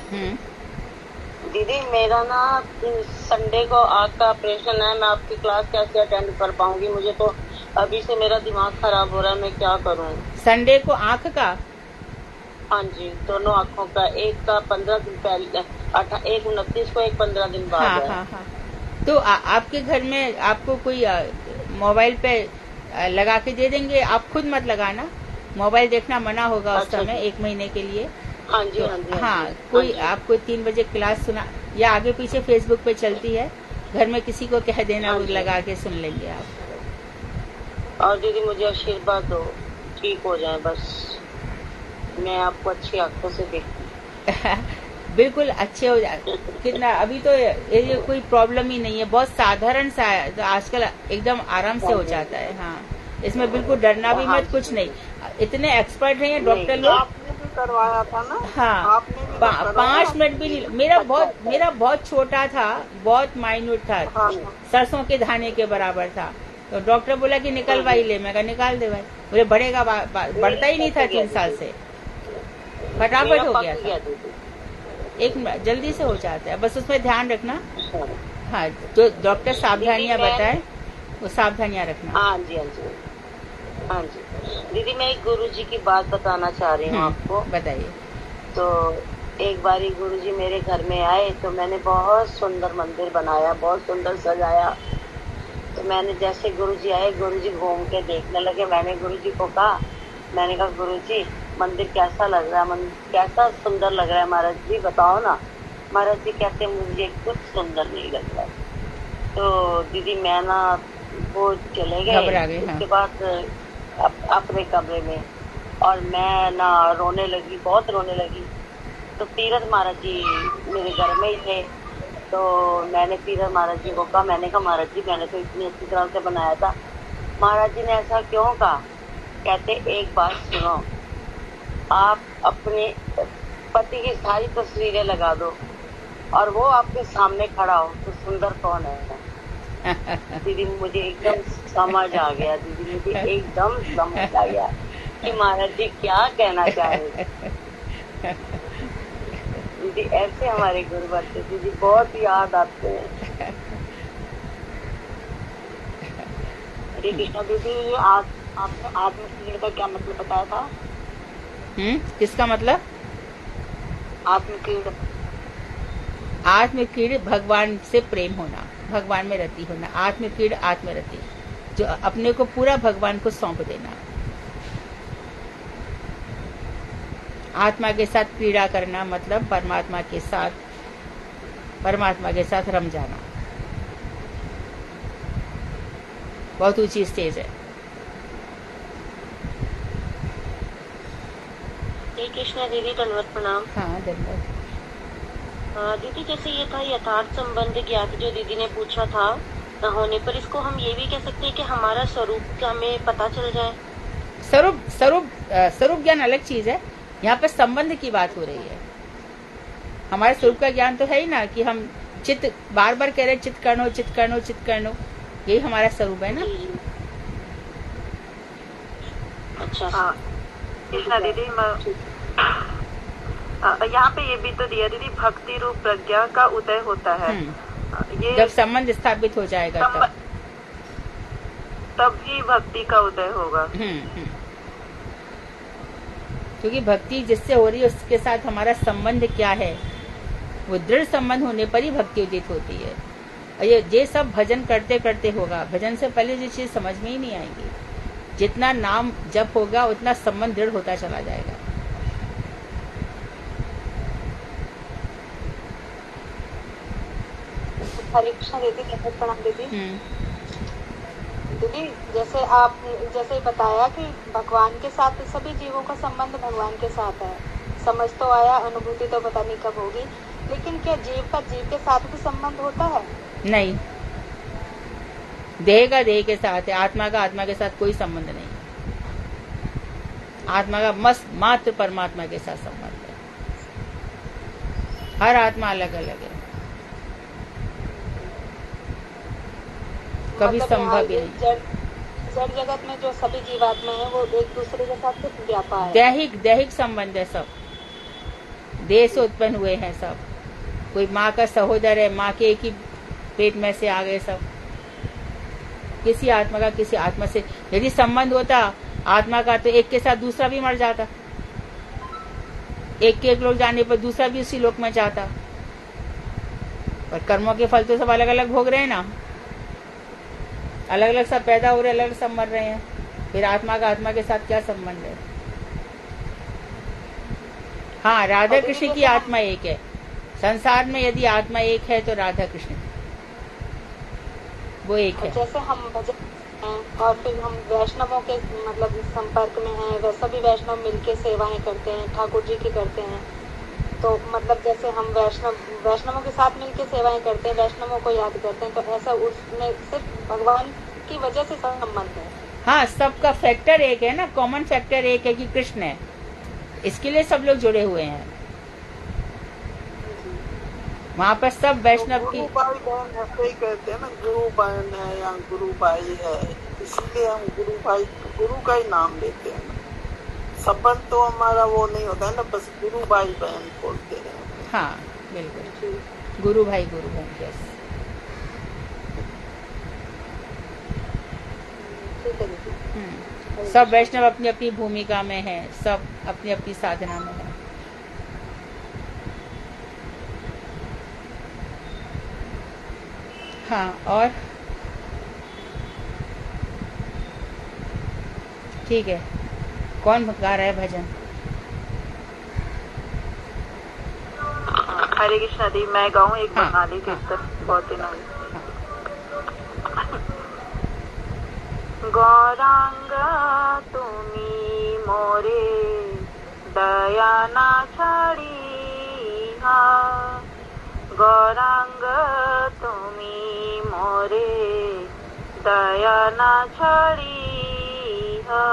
दीदी, मेरा ना संडे को आँख का ऑपरेशन है, मैं आपकी क्लास कैसे अटेंड कर पाऊंगी? मुझे तो अभी से मेरा दिमाग खराब हो रहा है, मैं क्या करूं? संडे को आँख का? हाँ जी, दोनों आँखों का, एक का 15 दिन पहले, एक 29 को, एक 15 दिन बाद। हाँ। तो आपके घर में आपको कोई मोबाइल पे लगा के दे देंगे, आप खुद मत लगाना, मोबाइल देखना मना होगा उस समय 1 महीने के लिए। हाँ जी, हाँ, कोई आपको 3 बजे क्लास सुना या आगे पीछे फेसबुक पे चलती है, घर में किसी को कह देना, वो लगा के सुन लेंगे आप। और दीदी, मुझे आशीर्वाद दो, ठीक हो जाए बस, मैं आपको अच्छी आंखों से देखती। बिल्कुल अच्छे हो जाए। कितना अभी तो ये कोई प्रॉब्लम ही नहीं है, बहुत साधारण सा है, तो आजकल एकदम आराम से हो जाता है। हाँ, इसमें बिल्कुल डरना भी मत, कुछ नहीं, इतने एक्सपर्ट हैं डॉक्टर लोग। आपने भी करवाया था ना? हाँ, आपने भी 5 मिनट भी नहीं। मेरा बहुत छोटा था, बहुत माइन्यूट था, सरसों के दाने के बराबर था। तो डॉक्टर बोला कि निकलवा ही ले, मैं कहा निकाल दे भाई। बोले बढ़ेगा, बढ़ता ही नहीं था 3 साल से, फटाफट हो गया था। 1 मिनट जल्दी से हो जाता है, बस उसमें ध्यान रखना। हाँ, जो डॉक्टर सावधानियां बताए वो सावधानियां रखना। हाँ जी, हाँ जी, हाँ जी। दीदी, मैं एक गुरुजी की बात बताना चाह रही हूँ आपको। बताइए। तो एक बारी गुरुजी मेरे घर में आए, तो मैंने बहुत सुंदर मंदिर बनाया, बहुत सुंदर सजाया। तो मैंने जैसे गुरुजी आए, गुरुजी घूम के देखने लगे। मैंने गुरुजी को कहा, मैंने कहा गुरुजी, मंदिर कैसा लग रहा है? मंदिर कैसा सुंदर लग रहा है महाराज जी, बताओ ना। महाराज जी कहते मुझे कुछ सुंदर नहीं लग रहा। तो दीदी मैं ना, वो चले गए। घबरा गए। हाँ। उसके बाद अपने कमरे में, और मैं ना रोने लगी, बहुत रोने लगी। तो तीरथ महाराज जी मेरे घर में ही थे, तो मैंने तीरथ महाराज जी को कहा, मैंने कहा महाराज जी मैंने तो इतनी अच्छी तरह से बनाया था। महाराज जी ने ऐसा क्यों कहा? कहते एक बात सुनो, आप अपने पति की सारी तस्वीरें लगा दो और वो आपके सामने खड़ा हो तो सुंदर कौन है? दीदी मुझे एकदम समझ आ गया, दीदी मुझे एकदम समझ आ गया कि महाराज जी क्या कहना चाह रहे। दीदी ऐसे हमारे गुरु बनते दीदी, बहुत याद आते हैं। हरे कृष्णा दीदी, ये आपने आत्मकीर्ण का क्या मतलब बताया था? किसका मतलब? आत्मकीर्ण। आत्मकीर्ण भगवान से प्रेम होना, भगवान में रति होना। आत्मकीर्ण आत्मरति, जो अपने को पूरा भगवान को सौंप देना, आत्मा के साथ क्रीड़ा करना, मतलब परमात्मा के साथ रम जाना। बहुत ऊंची स्टेज है। श्री कृष्णा दीदी, दंडवत प्रणाम। हाँ दंडवत। दीदी जैसे ये था यथार्थ संबंध ज्ञात, जो दीदी ने पूछा था न होने पर, इसको हम ये भी कह सकते हैं कि हमारा स्वरूप हमें पता चल जाए। स्वरूप ज्ञान अलग चीज है, यहाँ पर संबंध की बात हो रही है। हमारे स्वरूप का ज्ञान तो है ही ना, कि हम चित्त बार बार कह रहे हैं, चित्त कर्ण हो, चित्त कर्ण हो, चित्त कर्ण हो, यही हमारा स्वरूप है ना। अच्छा हाँ कृष्णा दीदी, यहाँ पे ये भी तो दिया दीदी, भक्ति रूप प्रज्ञा का उदय होता है। ये जब संबंध स्थापित हो जाएगा तब ही भक्ति का उदय होगा। क्योंकि भक्ति जिससे हो रही है उसके साथ हमारा संबंध क्या है, वो दृढ़ संबंध होने पर ही भक्ति उदित होती है। और ये सब भजन करते करते होगा। भजन से पहले ये चीज समझ में ही नहीं आएगी। जितना नाम जप होगा उतना संबंध दृढ़ होता चला जाएगा। हरे कृष्णा दीदी, प्रणाम दीदी। दीदी जैसे बताया कि भगवान के साथ सभी जीवों का संबंध भगवान के साथ है। समझ तो आया, अनुभूति तो पता नहीं कब होगी, लेकिन क्या जीव का जीव के साथ भी संबंध होता है? नहीं, देह का देह के साथ है, आत्मा का आत्मा के साथ कोई संबंध नहीं। आत्मा का मात्र परमात्मा के साथ संबंध है। हर आत्मा अलग अलग है, कभी संभव ही नहीं। जड़ जगत में जो सभी जीवात्मा है वो एक दूसरे के साथ किस व्यापा है? दैहिक संबंध है सब। देह से उत्पन्न हुए हैं सब। कोई माँ का सहोदर है, माँ के एक ही पेट में से आ गए सब। किसी आत्मा का किसी आत्मा से यदि संबंध होता आत्मा का, तो एक के साथ दूसरा भी मर जाता। एक के एक लोग जाने पर दूसरा भी उसी लोक में जाता। पर कर्मों के फल तो सब अलग अलग भोग रहे हैं ना, अलग अलग सब पैदा हो रहे, अलग अलग सब मर रहे हैं। फिर आत्मा का आत्मा के साथ क्या संबंध है? हाँ, राधा कृष्ण की आत्मा एक है। संसार में यदि आत्मा एक है तो राधा कृष्ण वो एक है। जैसे हम भजन और फिर हम वैष्णवों के मतलब संपर्क में हैं, वैसा भी वैष्णव मिलके सेवाएं करते हैं, ठाकुर जी की करते हैं। तो मतलब जैसे हम वैष्णवों के साथ मिलके सेवाएं करते हैं, वैष्णवों को याद करते हैं, तो ऐसा उसमें सिर्फ भगवान की वजह से संबंध है। हाँ, सबका फैक्टर एक है ना, कॉमन फैक्टर एक है कि कृष्ण है, इसके लिए सब लोग जुड़े हुए हैं। वहाँ पर सब वैष्णव की गुरु भाई बहन ऐसे ही कहते हैं ना, गुरु बहन है या गुरु भाई है, इसलिए हम गुरु का ही नाम लेते हैं। संबंध तो हमारा वो नहीं होता है ना, बस गुरु भाई बहन बोलते हैं। हाँ बिल्कुल, गुरु भाई यस। सब वैष्णव अपनी अपनी भूमिका में है, सब अपनी अपनी साधना में है। हाँ, और ठीक है, कौन गा रहा है भजन? हरे कृष्णा दी, मैं गाऊं एक बंगाली कीर्तन, बहुत दिन हो गए। गौरांगा तुमी मोर मोरे दया ना छाडिहा गौरांग तुम्ही मोरे दया ना छाडिहा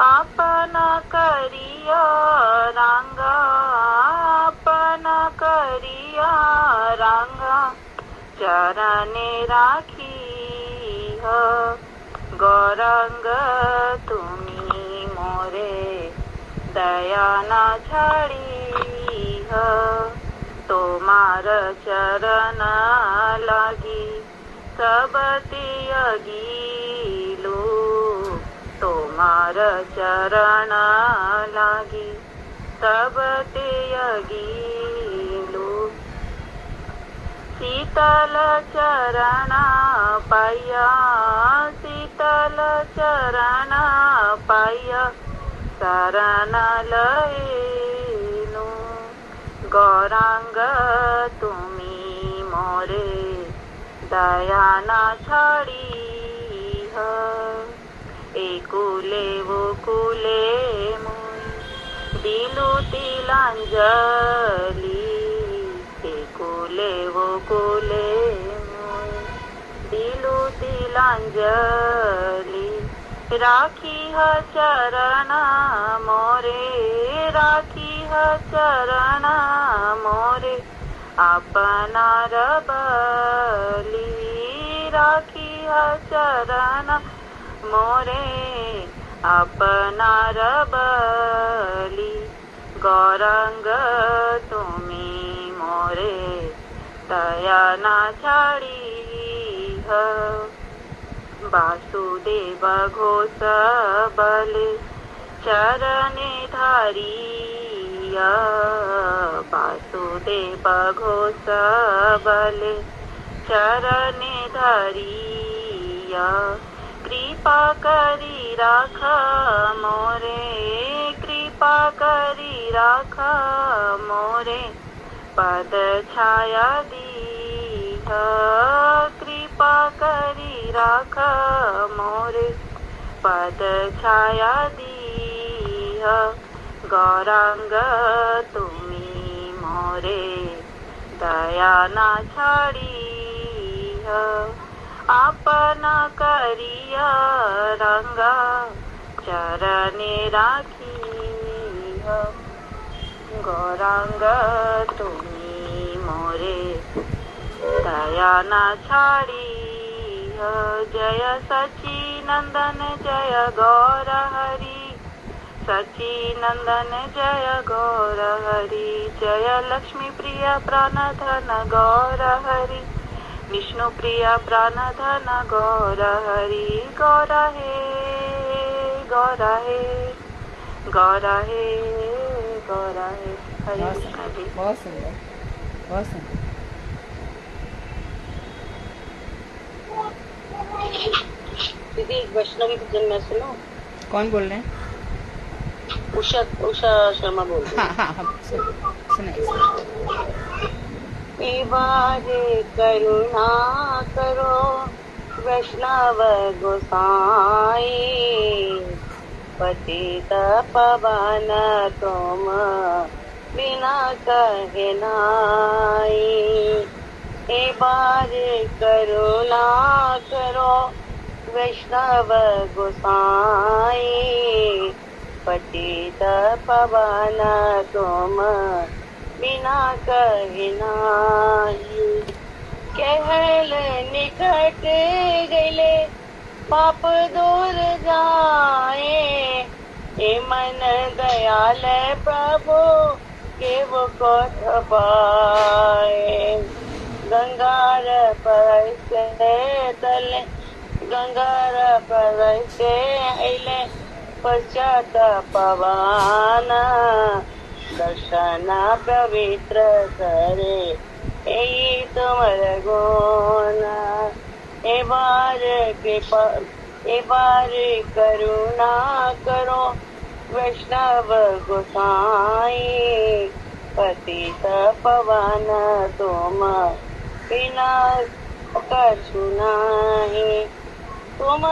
आपण करिया रांगा आपण करिया रांगा चरणे राखी गौरांग तुम्ही मोरे दया ना छाडी तोमार चरण लागी सब त्यागीलू तोमार चरण लागी सब त्यागीलू शीतल चरण पाया शीतल चरण पाया शरण लयेनु गौरांग तुम्ही मोरे दया ना छाडी एकुले वकुले मुई दिलू तिलांजली एकुले वकुले मुई दिलू तिलांजली राखी चरण मोरे राखी चरण मोरे आपनार बली राखी चरण मोरे आपनार बली गौरांग तुम्ही मोरे दया ना छाडी वासुदेव घोष बले चरणे धारिया वासुदेव घोष बले चरणे धारिया कृपा करी राख मोरे कृपा करी राख मोरे पद छाया दीह कृपा करी राख मोरे पद छाया दीह गौरांग तुम्ही मोरे दया ना छाडी आपण करिया रंगा चरणे राखी गौरांग तुम्ही मोरे दया ना छाडी जय सचिनंदन जय गौर हरि सचिनंदन जय गौर हरि जय लक्ष्मी प्रिय प्राणधन गौर हरि विष्णु प्रिय प्राणधन गौर हरि गौर हे गौर हे गौर हे गौर हे हरे कृष्ण जी। बहुत सुंदर बहुत सुंदर। दीदी एक वैष्णवी भजन में सुनो। कौन बोल रहे हैं? उषा उषा शर्मा बोल रही हाँ हाँ हाँ सुनाइए। बारे करुणा करो वैष्णव गोसाई पतित पवन तुम बिना कहे नाई ए बारे करुणा करो वैष्णव गोसाई पतित पवन तुम बिना कहे नाई कहल निकट गले पाप दूर जाए ए मन दयाल प्रभु के वो को पाए गंगार पर से तले गंगार पर से अले पश्चात पवन दर्शन पवित्र करे यही तुमर गुण ए बार कृपा ए बार करुणा करो वैष्णव गोसाई पतित पवन तुम बिना कछु नाही तुम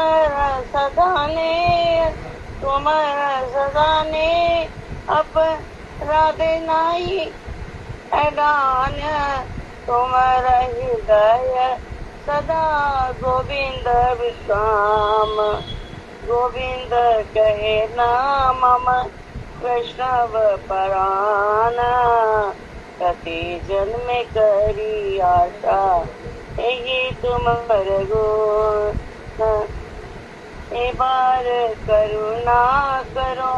सदाने तुम सदाने अपराध नाई अडान तुम हृदय सदा गोविंद विश्राम गोविंद कहे नाम वैष्णव परान प्रति जन्म करी आशा यही तुमर गुण ए बार करुणा करो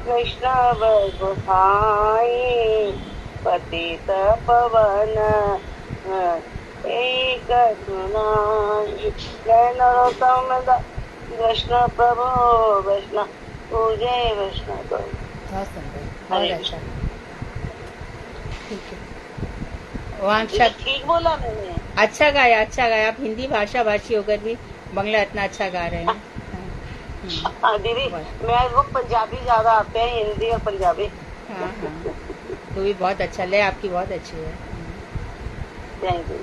वैष्णव गोसाई पतित पवन एक सुनाई जय नरोत्तम वैष्णव प्रभु वैष्णव पूजे वैष्णव प्रभु। बहुत सुंदर, हरे बहुत अच्छा। ठीक है, वांछा ठीक बोला मैंने। अच्छा गाया, अच्छा गाया। आप हिंदी भाषा भाषी होकर भी बांग्ला इतना अच्छा गा रहे हैं। हाँ दीदी, मैं वो पंजाबी ज्यादा आते हैं, हिंदी और पंजाबी। हाँ हाँ, तो भी बहुत अच्छा, ले आपकी बहुत अच्छी है। Thank you.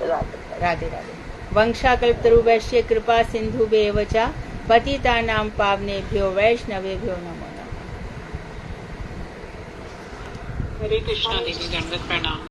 राधे राधे। वंशाकल्पतरु वैश्य कृपा सिंधु बेवचा पतितानां पावनेभ्यो वैष्णवेभ्यो नमो नमः। हरे कृष्णा दीदी, दंडवत प्रणाम।